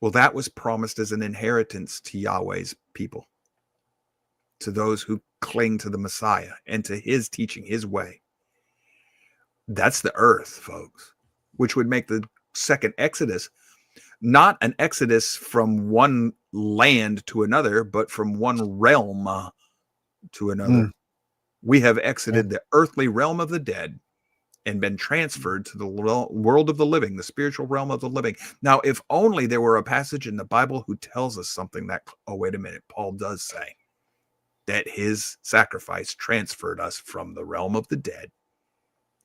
[SPEAKER 2] Well, that was promised as an inheritance to Yahweh's people, to those who cling to the Messiah and to his teaching, his way. That's the earth, folks, which would make the second Exodus not an exodus from one land to another, but from one realm to another. We have exited the earthly realm of the dead and been transferred to the world of the living, the spiritual realm of the living. Now, if only there were a passage in the Bible who tells us something that, oh, wait a minute, Paul does say that his sacrifice transferred us from the realm of the dead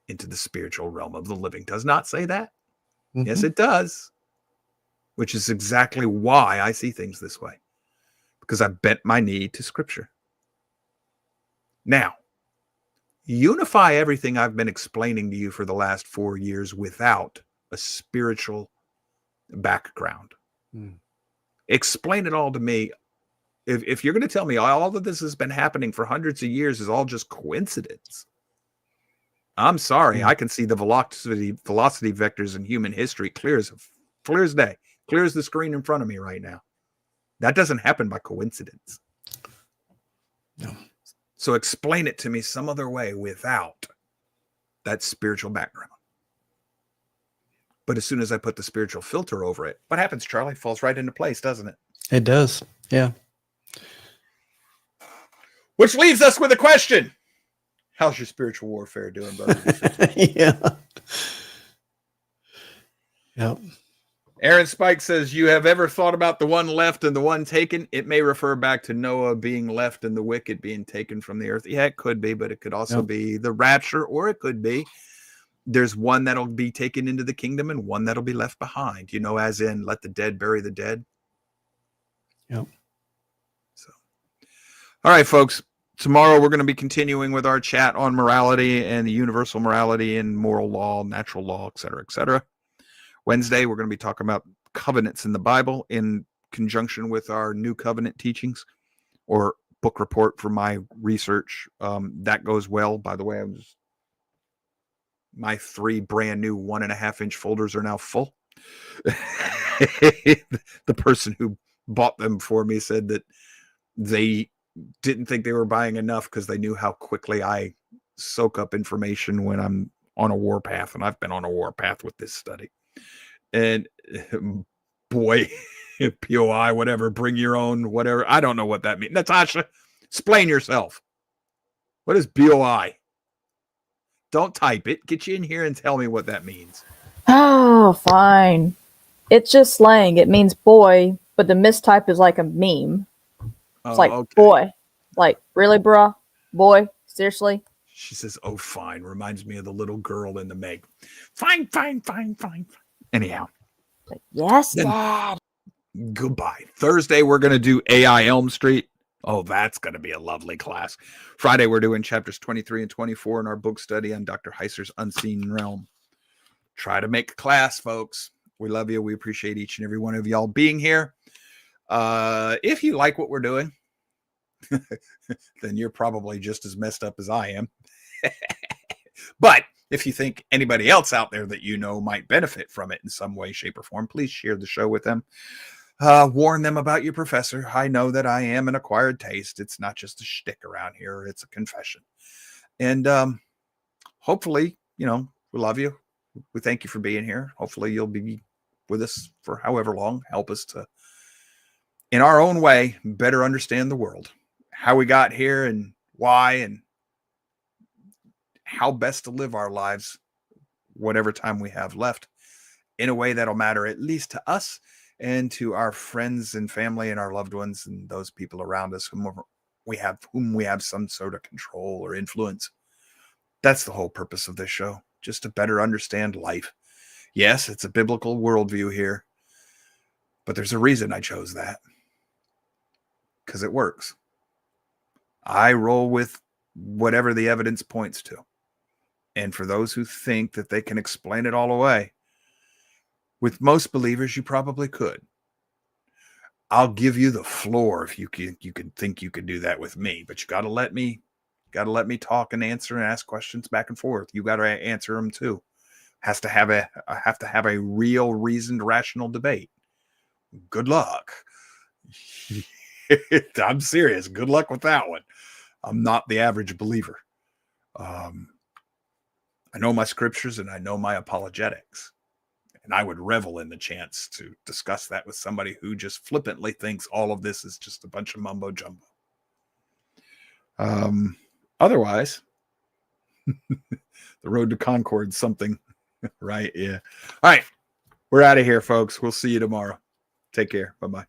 [SPEAKER 2] into the spiritual realm of the living. Does not say that? Yes, it does. Which is exactly why I see things this way. Because I bent my knee to Scripture. Now, unify everything I've been explaining to you for the last 4 years without a spiritual background. Explain it all to me. If you're going to tell me all of this has been happening for hundreds of years is all just coincidence, I'm sorry. I can see the velocity vectors in human history clear as day, clear as the screen in front of me right now. That doesn't happen by coincidence.
[SPEAKER 3] No.
[SPEAKER 2] So explain it to me some other way without that spiritual background. But as soon as I put the spiritual filter over it, what happens, Charlie? Falls right into place, doesn't it?
[SPEAKER 3] It does. Yeah.
[SPEAKER 2] Which leaves us with a question. How's your spiritual warfare doing, brother?
[SPEAKER 3] Yeah. Yep.
[SPEAKER 2] Aaron Spike says, you have ever thought about the one left and the one taken? It may refer back to Noah being left and the wicked being taken from the earth. Yeah, it could be, but it could also be the rapture, or it could be there's one that'll be taken into the kingdom and one that'll be left behind, as in let the dead bury the dead.
[SPEAKER 3] Yep.
[SPEAKER 2] So, all right, folks. Tomorrow we're going to be continuing with our chat on morality and the universal morality and moral law, natural law, et cetera, et cetera. Wednesday, we're going to be talking about covenants in the Bible in conjunction with our new covenant teachings or book report for my research. That goes well. By the way, my 3 brand new 1.5-inch folders are now full. The person who bought them for me said that they didn't think they were buying enough because they knew how quickly I soak up information when I'm on a warpath, and I've been on a warpath with this study. And boy, POI, whatever, bring your own, whatever. I don't know what that means. Natasha, explain yourself. What is BOI? Don't type it. Get you in here and tell me what that means.
[SPEAKER 4] Oh, fine. It's just slang. It means boy, but the mistype is like a meme. It's like, boy. Like, really, bruh? Boy? Seriously?
[SPEAKER 2] She says, oh, fine. Reminds me of the little girl in the Meg. Fine. Anyhow.
[SPEAKER 4] Like, yes, Dad.
[SPEAKER 2] Goodbye. Thursday, we're going to do AI Elm Street. Oh, that's going to be a lovely class. Friday, we're doing chapters 23 and 24 in our book study on Dr. Heiser's Unseen Realm. Try to make a class, folks. We love you. We appreciate each and every one of y'all being here. If you like what we're doing, then you're probably just as messed up as I am. But if you think anybody else out there that you know might benefit from it in some way, shape, or form, please share the show with them. Warn them about your professor. I know that I am an acquired taste. It's not just a shtick around here. It's a confession. And hopefully, we love you. We thank you for being here. Hopefully you'll be with us for however long. Help us to, in our own way, better understand the world, how we got here and why, and how best to live our lives, whatever time we have left, in a way that'll matter at least to us and to our friends and family and our loved ones and those people around us whom we have some sort of control or influence. That's the whole purpose of this show, just to better understand life. Yes, it's a biblical worldview here, but there's a reason I chose that, because it works. I roll with whatever the evidence points to. And for those who think that they can explain it all away, with most believers, you probably could. I'll give you the floor if you can think you can do that with me, but you got to let me talk and answer and ask questions back and forth. You got to answer them too. I have to have a real, reasoned, rational debate. Good luck. I'm serious. Good luck with that one. I'm not the average believer. I know my scriptures and I know my apologetics. And I would revel in the chance to discuss that with somebody who just flippantly thinks all of this is just a bunch of mumbo jumbo. Otherwise, the road to Concord's something, right? Yeah. All right. We're out of here, folks. We'll see you tomorrow. Take care. Bye-bye.